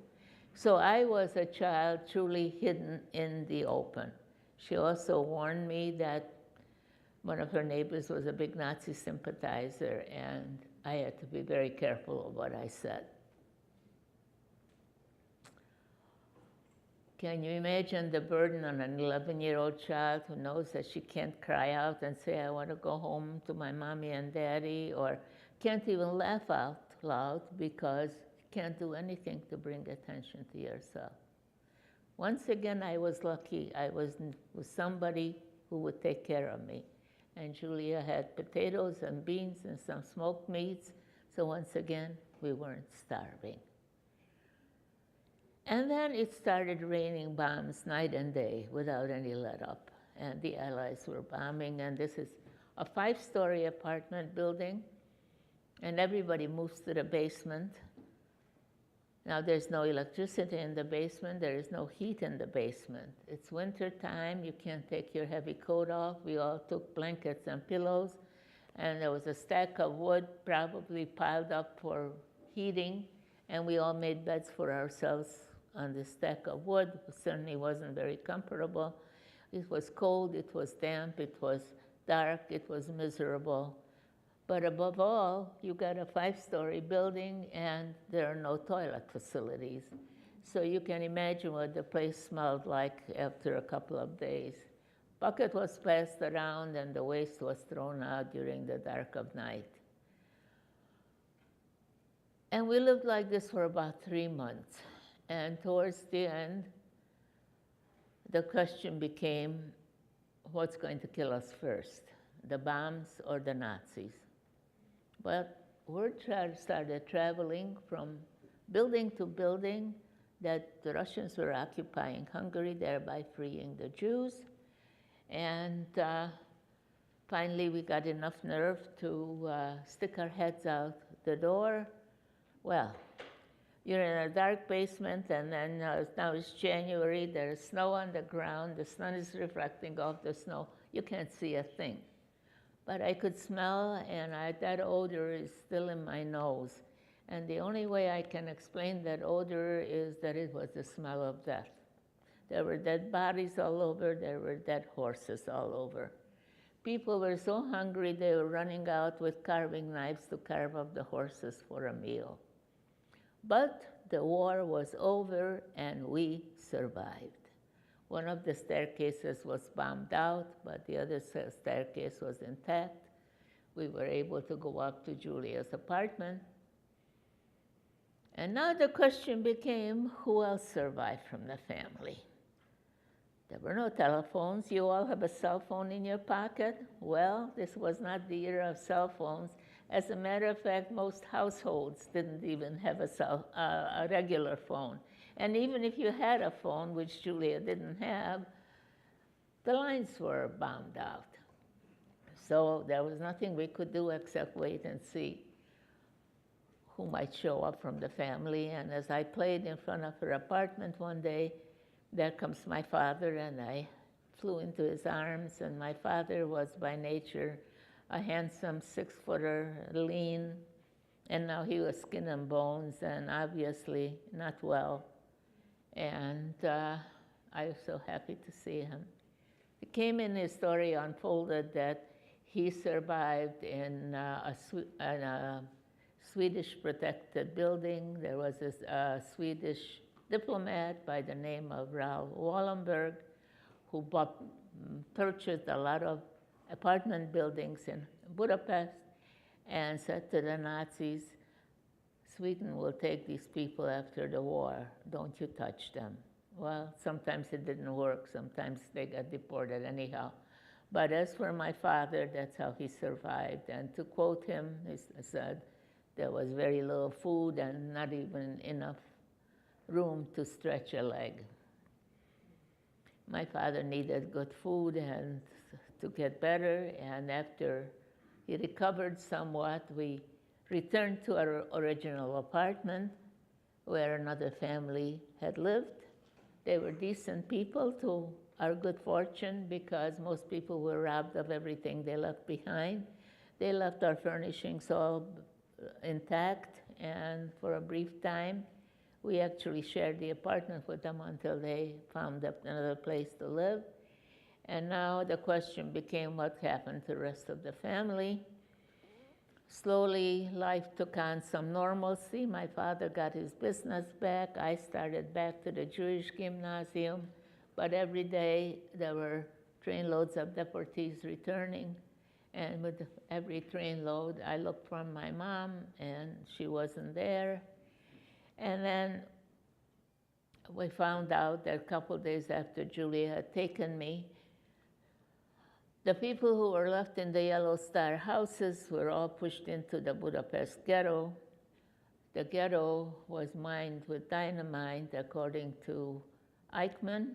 So I was a child truly hidden in the open. She also warned me that one of her neighbors was a big Nazi sympathizer, and I had to be very careful of what I said. Can you imagine the burden on an 11-year-old child who knows that she can't cry out and say, I want to go home to my mommy and daddy, or can't even laugh out loud because you can't do anything to bring attention to yourself? Once again, I was lucky. I was with somebody who would take care of me. And Julia had potatoes and beans and some smoked meats, so once again, we weren't starving. And then it started raining bombs night and day without any let-up. And the Allies were bombing, and this is a 5-story apartment building, and everybody moves to the basement. Now there's no electricity in the basement, there is no heat in the basement. It's winter time, you can't take your heavy coat off. We all took blankets and pillows, and there was a stack of wood probably piled up for heating, and we all made beds for ourselves on this stack of wood. It certainly wasn't very comfortable. It was cold, it was damp, it was dark, it was miserable. But above all, you got a 5-story building and there are no toilet facilities. So you can imagine what the place smelled like after a couple of days. Bucket was passed around and the waste was thrown out during the dark of night. And we lived like this for about 3 months. And towards the end, the question became, what's going to kill us first, the bombs or the Nazis? But word started traveling from building to building that the Russians were occupying Hungary, thereby freeing the Jews. And finally, we got enough nerve to stick our heads out the door. Well, you're in a dark basement, and then now it's January, there's snow on the ground, the sun is reflecting off the snow. You can't see a thing. But I could smell, and that odor is still in my nose. And the only way I can explain that odor is that it was the smell of death. There were dead bodies all over, there were dead horses all over. People were so hungry they were running out with carving knives to carve up the horses for a meal. But the war was over and we survived. One of the staircases was bombed out, but the other staircase was intact. We were able to go up to Julia's apartment. And now the question became, who else survived from the family? There were no telephones. You all have a cell phone in your pocket? Well, this was not the era of cell phones. As a matter of fact, most households didn't even have a regular phone. And even if you had a phone, which Julia didn't have, the lines were bombed out. So there was nothing we could do except wait and see who might show up from the family. And as I played in front of her apartment one day, there comes my father, and I flew into his arms. And my father was by nature a handsome 6-footer, lean, and now he was skin and bones and obviously not well. And I was so happy to see him. It came in his story unfolded that he survived in a Swedish protected building. There was a Swedish diplomat by the name of Raoul Wallenberg who purchased a lot of apartment buildings in Budapest and said to the Nazis, Sweden will take these people after the war, don't you touch them. Well, sometimes it didn't work, sometimes they got deported anyhow. But as for my father, that's how he survived. And to quote him, he said, there was very little food and not even enough room to stretch a leg. My father needed good food and to get better, and after he recovered somewhat, we returned to our original apartment where another family had lived. They were decent people to our good fortune because most people were robbed of everything they left behind. They left our furnishings all intact, and for a brief time, we actually shared the apartment with them until they found another place to live. And now the question became what happened to the rest of the family. Slowly, life took on some normalcy. My father got his business back. I started back to the Jewish gymnasium. But every day, there were trainloads of deportees returning. And with every trainload, I looked for my mom, and she wasn't there. And then we found out that a couple of days after Julia had taken me, the people who were left in the Yellow Star houses were all pushed into the Budapest Ghetto. The ghetto was mined with dynamite according to Eichmann,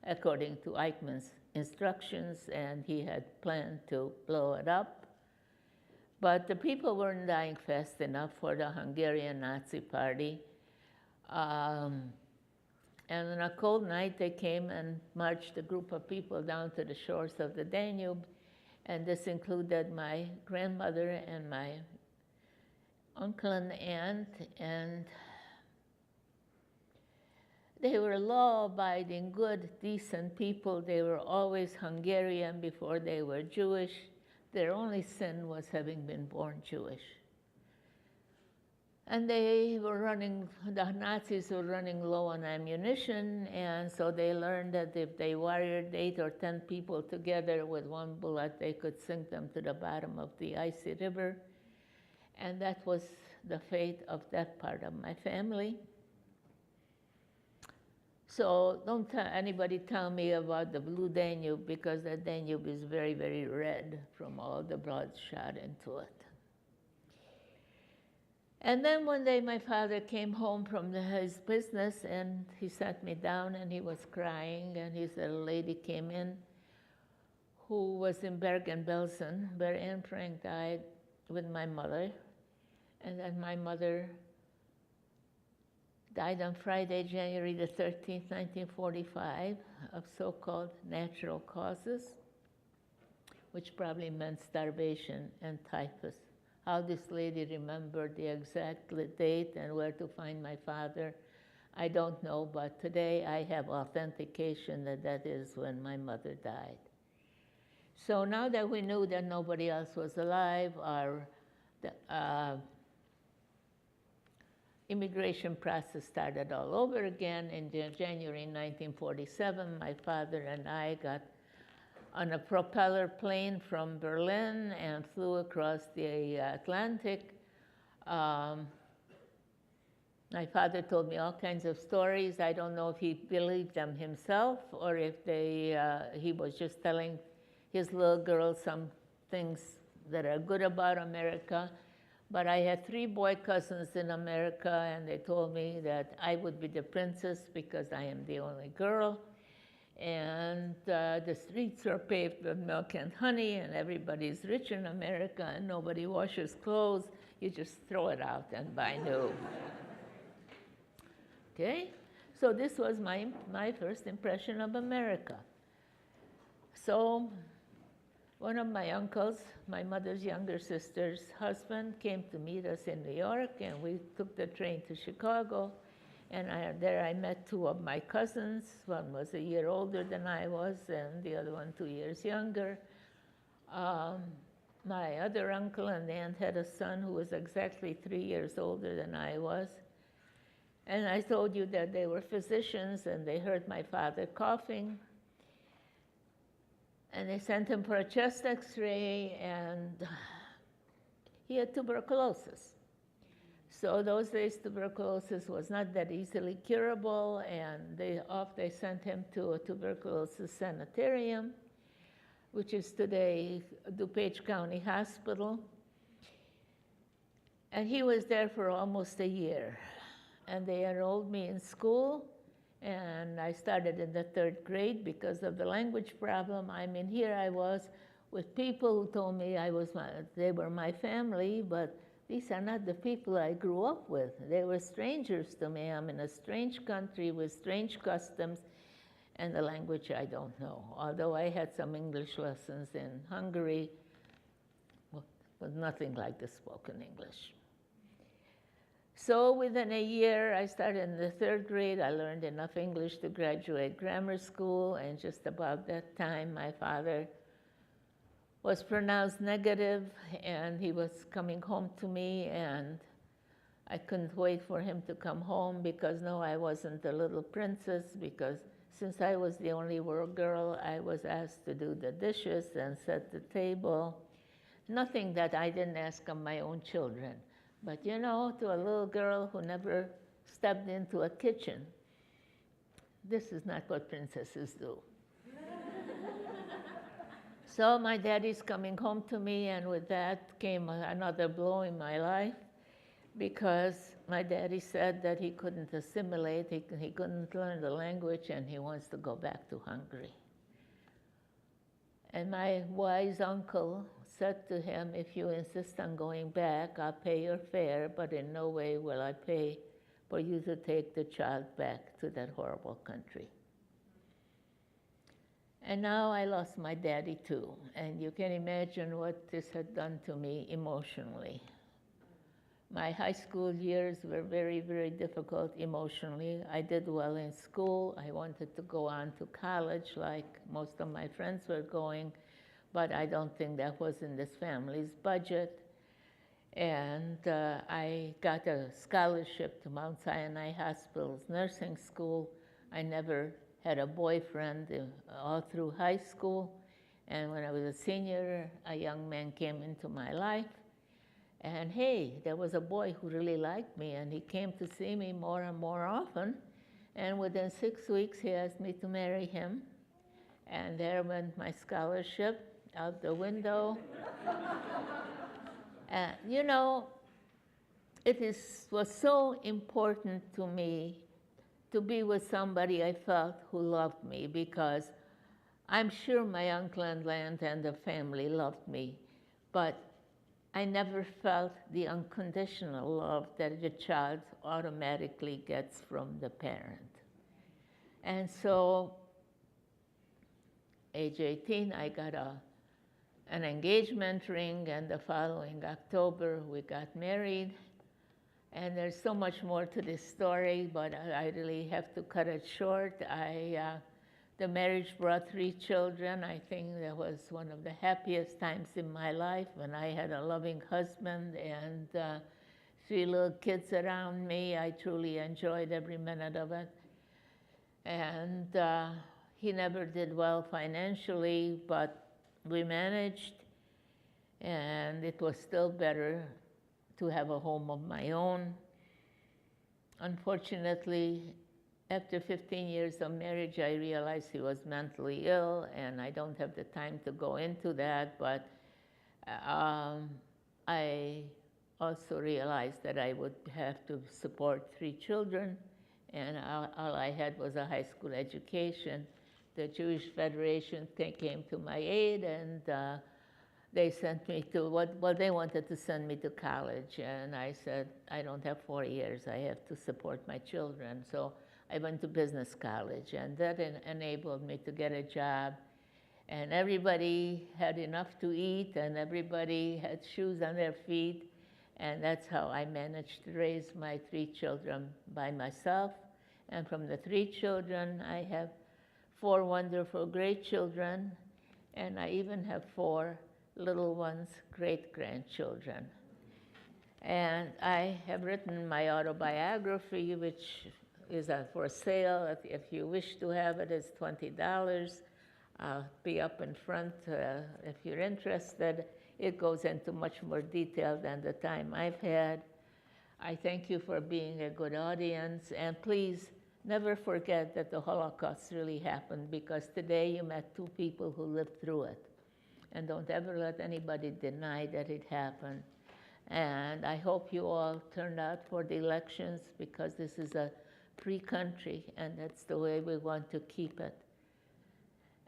according to Eichmann's instructions, and he had planned to blow it up. But the people weren't dying fast enough for the Hungarian Nazi Party. And on a cold night, they came and marched a group of people down to the shores of the Danube, and this included my grandmother and my uncle and aunt, and they were law-abiding, good, decent people. They were always Hungarian before they were Jewish. Their only sin was having been born Jewish. And they were the Nazis were running low on ammunition, and so they learned that if they wired 8 or 10 people together with one bullet, they could sink them to the bottom of the icy river. And that was the fate of that part of my family. So don't anybody tell me about the Blue Danube, because the Danube is very, very red from all the blood shot into it. And then one day my father came home from his business and he sat me down and he was crying, and he said a lady came in who was in Bergen-Belsen, where Anne Frank died, with my mother. And then my mother died on Friday, January the 13th, 1945, of so-called natural causes, which probably meant starvation and typhus. How this lady remembered the exact date and where to find my father, I don't know, but today I have authentication that that is when my mother died. So now that we knew that nobody else was alive, our immigration process started all over again. In January 1947, my father and I got on a propeller plane from Berlin and flew across the Atlantic. My father told me all kinds of stories. I don't know if he believed them himself or if he was just telling his little girl some things that are good about America. But I had 3 boy cousins in America, and they told me that I would be the princess because I am the only girl. And the streets are paved with milk and honey, and everybody's rich in America, and nobody washes clothes. You just throw it out and buy new. Okay? So this was my first impression of America. So one of my uncles, my mother's younger sister's husband, came to meet us in New York, and we took the train to Chicago. And there I met 2 of my cousins. One was a year older than I was, and the other one 2 years younger. My other uncle and aunt had a son who was exactly 3 years older than I was. And I told you that they were physicians, and they heard my father coughing. And they sent him for a chest x-ray, and he had tuberculosis. So those days, tuberculosis was not that easily curable, and they sent him to a tuberculosis sanitarium, which is today DuPage County Hospital. And he was there for almost a year. And they enrolled me in school, and I started in the 3rd grade because of the language problem. I mean, here I was with people who told me they were my family, but these are not the people I grew up with. They were strangers to me. I'm in a strange country with strange customs, and the language I don't know. Although I had some English lessons in Hungary, but nothing like the spoken English. So within a year, I started in the 3rd grade. I learned enough English to graduate grammar school, and just about that time, my father was pronounced negative, and he was coming home to me, and I couldn't wait for him to come home because, no, I wasn't the little princess, because since I was the only girl, I was asked to do the dishes and set the table. Nothing that I didn't ask of my own children. But you know, to a little girl who never stepped into a kitchen, this is not what princesses do. So my daddy's coming home to me, and with that came another blow in my life, because my daddy said that he couldn't assimilate, he couldn't learn the language, and he wants to go back to Hungary. And my wise uncle said to him, if you insist on going back, I'll pay your fare, but in no way will I pay for you to take the child back to that horrible country. And now I lost my daddy too, and you can imagine what this had done to me emotionally. My high school years were very, very difficult emotionally. I did well in school. I wanted to go on to college like most of my friends were going, but I don't think that was in this family's budget. And I got a scholarship to Mount Sinai Hospital's nursing school. I never had a boyfriend all through high school. And when I was a senior, a young man came into my life. And hey, there was a boy who really liked me, and he came to see me more and more often. And within 6 weeks, he asked me to marry him. And there went my scholarship out the window. You know, was so important to me to be with somebody I felt who loved me, because I'm sure my uncle and aunt and the family loved me, but I never felt the unconditional love that a child automatically gets from the parent. And so, age 18, I got an engagement ring, and the following October, we got married. And there's so much more to this story, but I really have to cut it short. The marriage brought 3 children. I think that was one of the happiest times in my life, when I had a loving husband and 3 little kids around me. I truly enjoyed every minute of it. And he never did well financially, but we managed, and it was still better to have a home of my own. Unfortunately, after 15 years of marriage, I realized he was mentally ill, and I don't have the time to go into that, but I also realized that I would have to support 3 children, and all I had was a high school education. The Jewish Federation came to my aid, and they sent me to, well, they wanted to send me to college, and I said, I don't have 4 years, I have to support my children. So I went to business college, and that enabled me to get a job. And everybody had enough to eat, and everybody had shoes on their feet, and that's how I managed to raise my 3 children by myself. And from the 3 children, I have 4 wonderful great children, and I even have 4 little ones, great-grandchildren. And I have written my autobiography, which is for sale. If you wish to have it, it's $20. I'll be up in front if you're interested. It goes into much more detail than the time I've had. I thank you for being a good audience, and please never forget that the Holocaust really happened, because today you met 2 people who lived through it. And don't ever let anybody deny that it happened. And I hope you all turned out for the elections, because this is a free country, and that's the way we want to keep it.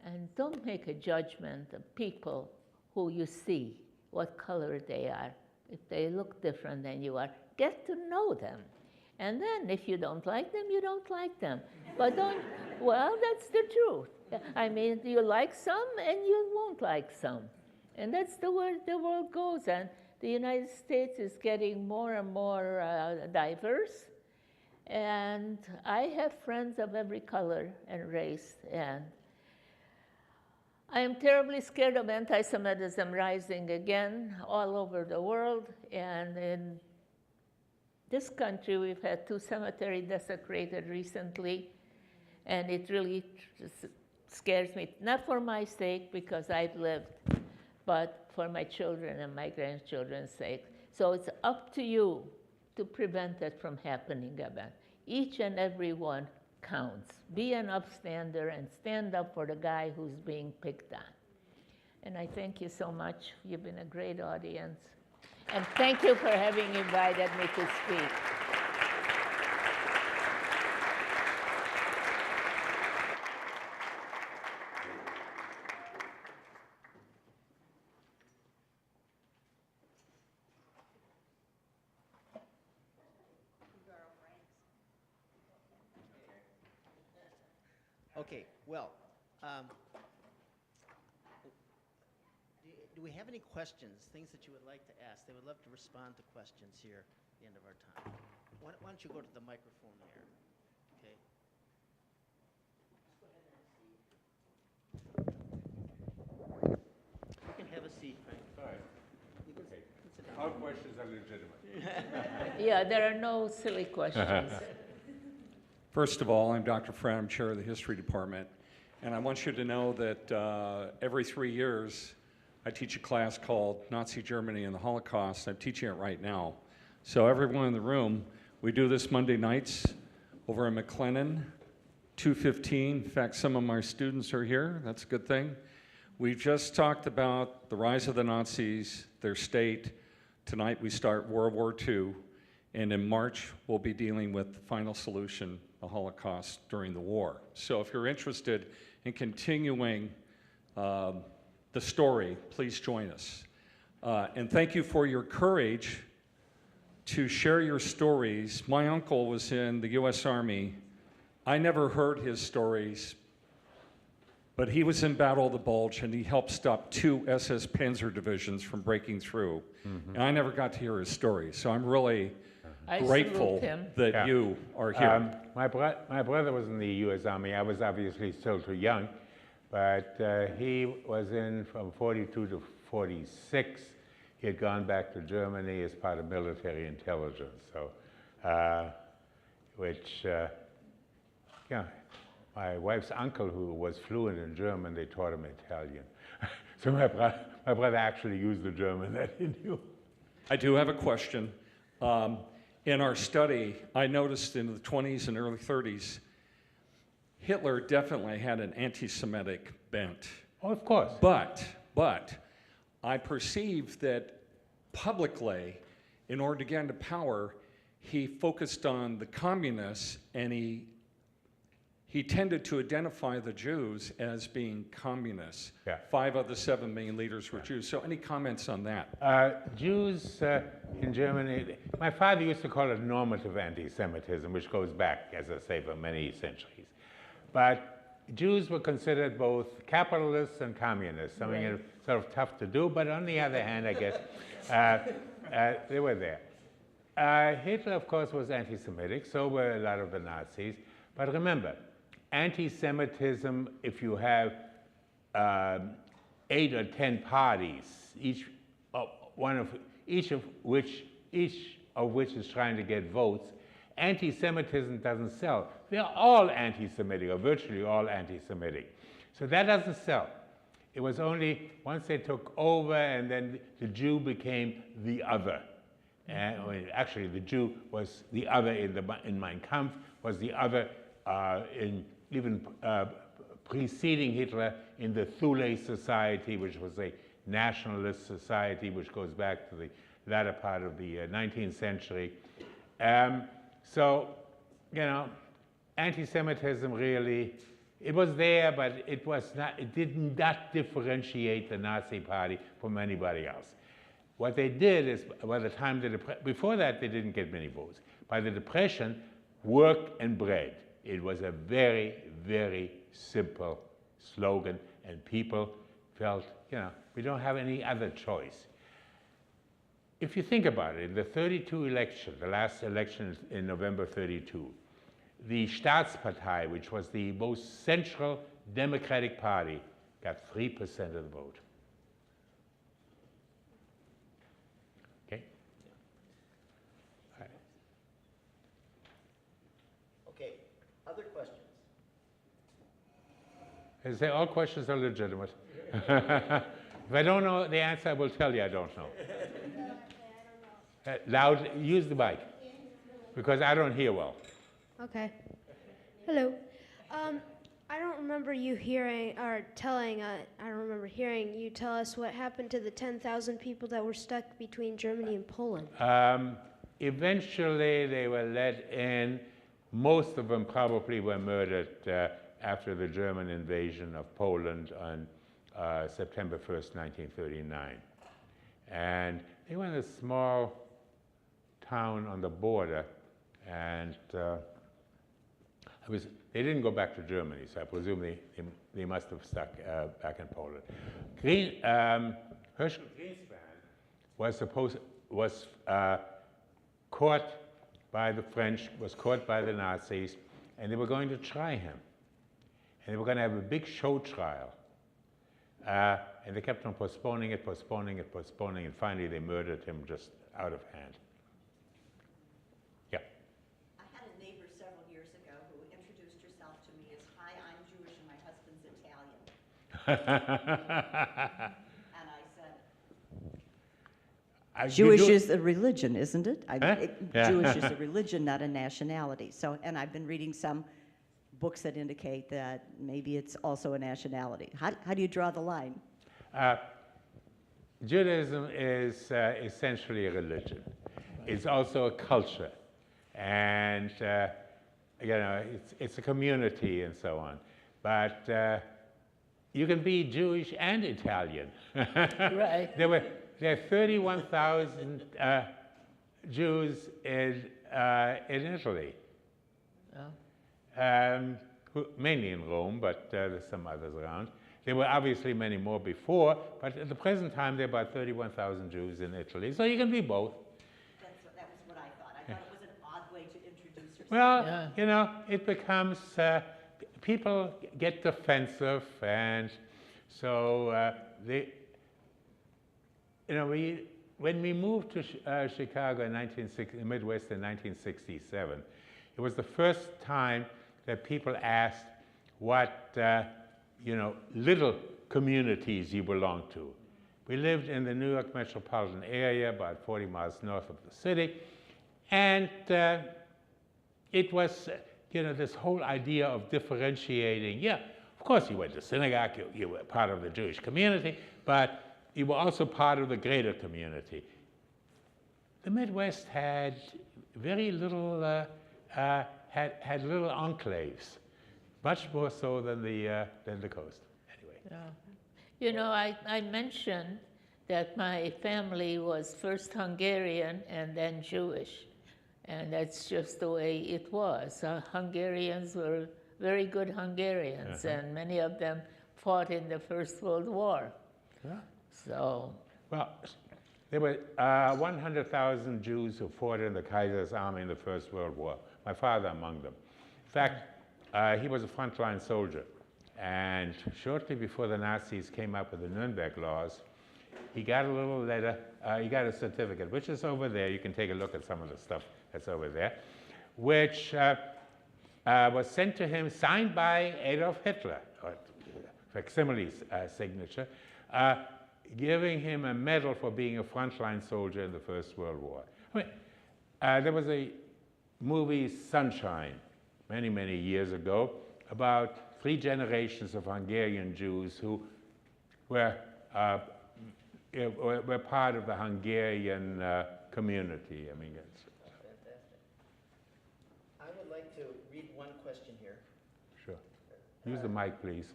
And don't make a judgment of people who you see, what color they are. If they look different than you are, get to know them. And then if you don't like them, you don't like them. But don't, well, that's the truth. I mean, you like some and you won't like some. And that's the way the world goes. And the United States is getting more and more diverse. And I have friends of every color and race. And I am terribly scared of anti-Semitism rising again all over the world. And in this country, we've had 2 cemeteries desecrated recently. And it really scares me, not for my sake, because I've lived, but for my children and my grandchildren's sake. So it's up to you to prevent it from happening again. Each and every one counts. Be an upstander and stand up for the guy who's being picked on. And I thank you so much. You've been a great audience. And thank you for having invited me to speak. Okay, well, do we have any questions, things that you would like to ask? They would love to respond to questions here at the end of our time. Why don't you go to the microphone there, okay? You can have a seat, Frank. Sorry. You can Okay. sit down. All questions are legitimate. Yeah, there are no silly questions. First of all, I'm Dr. Fred, I'm chair of the history department, and I want you to know that every 3 years I teach a class called Nazi Germany and the Holocaust. I'm teaching it right now. So everyone in the room, we do this Monday nights over in McLennan, 2:15. In fact, some of my students are here. That's a good thing. We just talked about the rise of the Nazis, their state. Tonight we start World War II. And in March, we'll be dealing with the final solution, the Holocaust during the war. So if you're interested in continuing the story, please join us. And thank you for your courage to share your stories. My uncle was in the U.S. Army. I never heard his stories, but he was in Battle of the Bulge, and he helped stop 2 SS Panzer divisions from breaking through. And I never got to hear his story, so I'm really grateful that you are here. My brother was in the U.S. Army. I was obviously still too young, but he was in from 42 to 46. He had gone back to Germany as part of military intelligence. So, my wife's uncle, who was fluent in German, they taught him Italian. So my brother actually used the German that he knew. I do have a question. In our study, I noticed in the 20s and early 30s, Hitler definitely had an anti-Semitic bent. Oh, of course. But I perceive that publicly, in order to get into power, he focused on the communists, and he tended to identify the Jews as being communists. Yeah. 5 of the 7 main leaders were Jews. So any comments on that? Jews in Germany, my father used to call it normative anti-Semitism, which goes back, as I say, for many centuries. But Jews were considered both capitalists and communists, something sort of tough to do, but on the other hand, I guess, they were there. Hitler, of course, was anti-Semitic, so were a lot of the Nazis. But remember, anti-Semitism, if you have 8 or 10 parties, each of which is trying to get votes, anti-Semitism doesn't sell. They're all anti-Semitic, or virtually all anti-Semitic. So that doesn't sell. It was only once they took over, and then the Jew became the other. Actually, the Jew was the other in Mein Kampf, was the other even preceding Hitler in the Thule Society, which was a nationalist society, which goes back to the latter part of the 19th century. So, you know, anti-Semitism really, it was there, but it did not differentiate the Nazi Party from anybody else. What they did is, by the time before that, they didn't get many votes. By the Depression, work and bread. It was a very, very simple slogan, and people felt, you know, we don't have any other choice. If you think about it, in the 32 election, the last election in November 32, the Staatspartei, which was the most central Democratic Party, got 3% of the vote. Okay? All right. Okay, other questions? I say all questions are legitimate. If I don't know the answer, I will tell you I don't know. Loud, use the mic, because I don't hear well. Okay. Hello. I don't remember you hearing or telling, I don't remember hearing you tell us what happened to the 10,000 people that were stuck between Germany and Poland. Eventually, they were let in. Most of them probably were murdered after the German invasion of Poland on September 1st, 1939. And they were in a small town on the border, and they didn't go back to Germany, so I presume they must have stuck back in Poland. Herschel Greenspan was caught by the French, was caught by the Nazis, and they were going to try him. And they were going to have a big show trial. And they kept on postponing it, and finally they murdered him just out of hand. Yeah. I had a neighbor several years ago who introduced herself to me as, "Hi, I'm Jewish and my husband's Italian." And I said, Jewish is a religion, isn't it? Yeah. Jewish is a religion, not a nationality. So, and I've been reading some books that indicate that maybe it's also a nationality. How do you draw the line? Judaism is essentially a religion. it's also a culture. And, you know, it's a community and so on. But you can be Jewish and Italian. Right. There are 31,000 Jews in Italy. Oh. Mainly in Rome, but there's some others around. There were obviously many more before, but at the present time there are about 31,000 Jews in Italy. So you can be both. That was what I thought. I thought it was an odd way to introduce yourself. Well, Yeah. you know, it becomes, people get defensive, and so you know, when we moved to Chicago in the Midwest in 1967, it was the first time that people asked what, you know, little communities you belong to. We lived in the New York metropolitan area, about 40 miles north of the city, and it was, you know, this whole idea of differentiating. Yeah, of course you went to synagogue, you were part of the Jewish community, but you were also part of the greater community. The Midwest had very little, had little enclaves, much more so than the coast. Anyway. Yeah. You know, I mentioned that my family was first Hungarian and then Jewish. And that's just the way it was. Hungarians were very good Hungarians, and many of them fought in the First World War. Yeah. So. Well, there were 100,000 Jews who fought in the Kaiser's army in the First World War. My father among them. In fact, he was a frontline soldier. And shortly before the Nazis came up with the Nuremberg laws, he got a little letter, he got a certificate, which is over there. You can take a look at some of the stuff that's over there, which was sent to him, signed by Adolf Hitler, or facsimile signature, giving him a medal for being a frontline soldier in the First World War. I mean, there was a movie, Sunshine, many, many years ago, about 3 generations of Hungarian Jews who were part of the Hungarian community. I mean, it's Fantastic. I would like to read one question here. sure. Use the mic, please.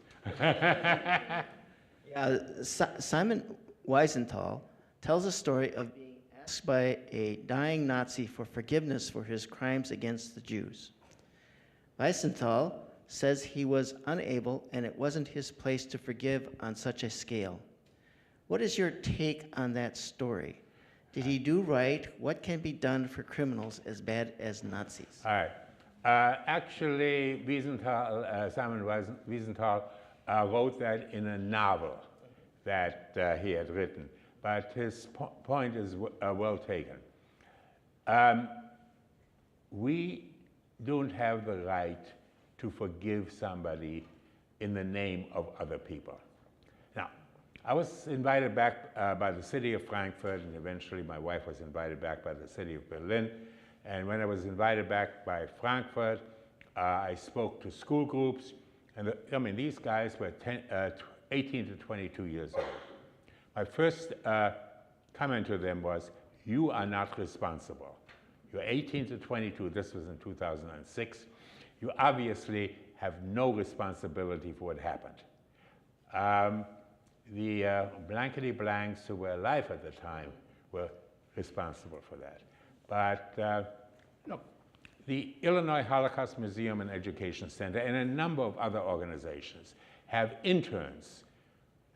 Yeah, Simon Wiesenthal tells a story of being asked by a dying Nazi for forgiveness for his crimes against the Jews. Wiesenthal says he was unable and it wasn't his place to forgive on such a scale. What is your take on that story? Did he do right? What can be done for criminals as bad as Nazis? All right. Actually, Wiesenthal, Simon Wiesenthal wrote that in a novel that he had written, but his point is well taken. We don't have the right to forgive somebody in the name of other people. Now, I was invited back by the city of Frankfurt, and eventually my wife was invited back by the city of Berlin. And when I was invited back by Frankfurt, I spoke to school groups. And I mean, these guys were 18 to 22 years old. My first comment to them was, you are not responsible. You're 18 to 22, this was in 2006. You obviously have no responsibility for what happened. The blankety blanks who were alive at the time were responsible for that. But look, the Illinois Holocaust Museum and Education Center and a number of other organizations have interns,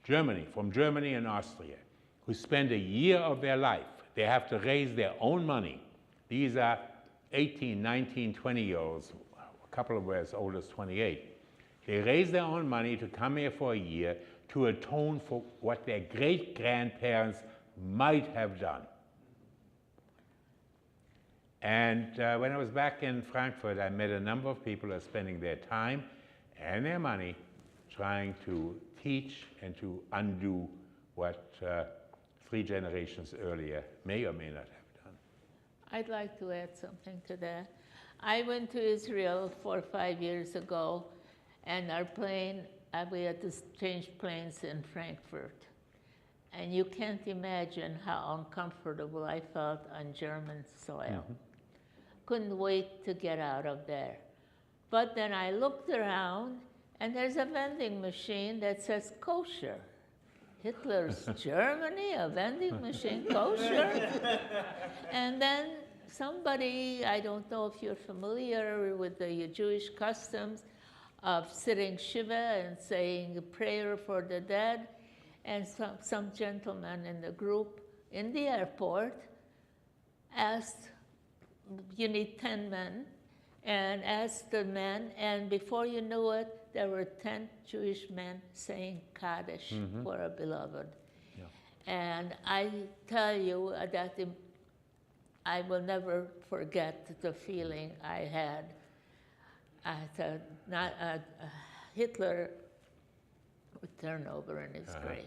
from Germany and Austria, who spend a year of their life. They have to raise their own money. These are 18, 19, 20-year-olds, a couple of them as old as 28. They raise their own money to come here for a year to atone for what their great-grandparents might have done. And when I was back in Frankfurt, I met a number of people who are spending their time and their money trying to teach and to undo what 3 generations earlier may or may not have done. I'd like to add something to that. I went to Israel 4 or 5 years ago, and our plane, we had to change planes in Frankfurt. And you can't imagine how uncomfortable I felt on German soil. Couldn't wait to get out of there. But then I looked around, and there's a vending machine that says kosher. Hitler's Germany, a vending machine, kosher? And then somebody, I don't know if you're familiar with the Jewish customs of sitting Shiva and saying a prayer for the dead, and some gentleman in the group in the airport asked, you need 10 men, and asked the men, and before you knew it, there were 10 Jewish men saying Kaddish for a beloved. Yeah. And I tell you that I will never forget the feeling I had at Hitler would turn over in his grave.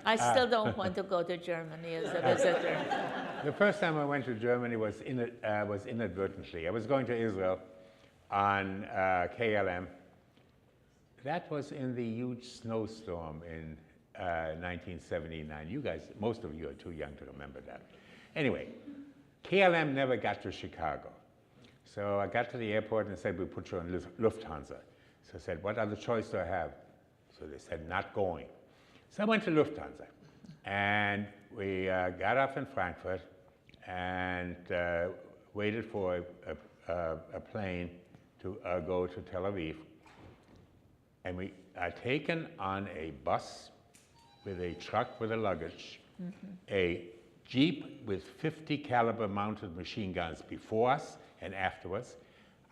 I still don't want to go to Germany as a visitor. The first time I went to Germany was inadvertently. I was going to Israel on KLM. That was in the huge snowstorm in 1979. You guys, most of you are too young to remember that. Anyway, KLM never got to Chicago. So I got to the airport and said, we put you on Lufthansa. So I said, what other choice do I have? So they said, not going. So I went to Lufthansa, and we got off in Frankfurt and waited for a plane to go to Tel Aviv. And we are taken on a bus with a truck with a luggage, a Jeep with 50 caliber mounted machine guns before us and afterwards,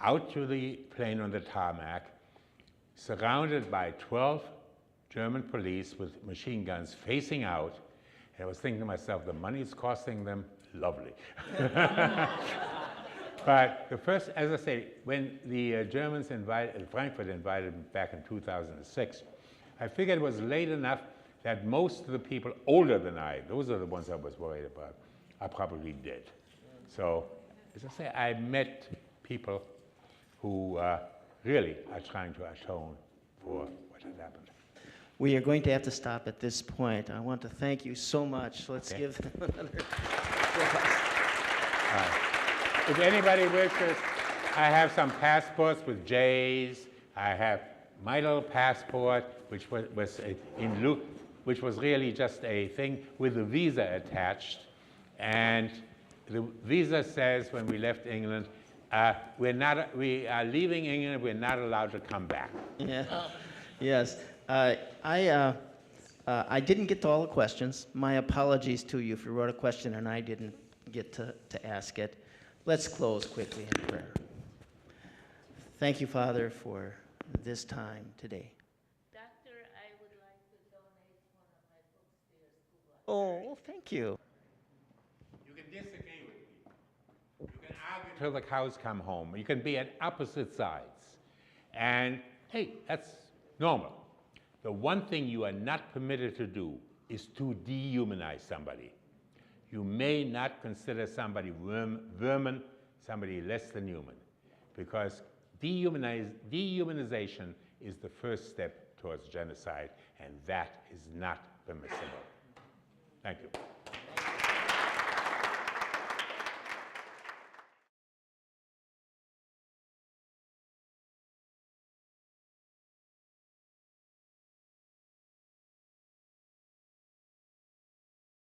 out to the plane on the tarmac, surrounded by 12 German police with machine guns facing out. And I was thinking to myself, the money it's costing them, lovely. But the first, as I say, when the Germans Frankfurt invited me back in 2006, I figured it was late enough that most of the people older than I, those are the ones I was worried about, are probably dead. So, as I say, I met people who really are trying to atone for what had happened. We are going to have to stop at this point. I want to thank you so much. Let's give them another applause. If anybody wishes, I have some passports with J's. I have my little passport, which was which was really just a thing with a visa attached. And the visa says when we left England, we are leaving England, we're not allowed to come back. Yeah. Yes. I didn't get to all the questions. My apologies to you if you wrote a question and I didn't get to ask it. Let's close quickly in prayer. Thank you, Father, for this time today. Doctor, I would like to donate one of my books to your school library. Oh, thank you. You can disagree with me. You can argue till the cows come home. You can be at opposite sides. And hey, that's normal. The one thing you are not permitted to do is to dehumanize somebody. You may not consider somebody vermin, somebody less than human, because dehumanization is the first step towards genocide, and that is not permissible. Thank you.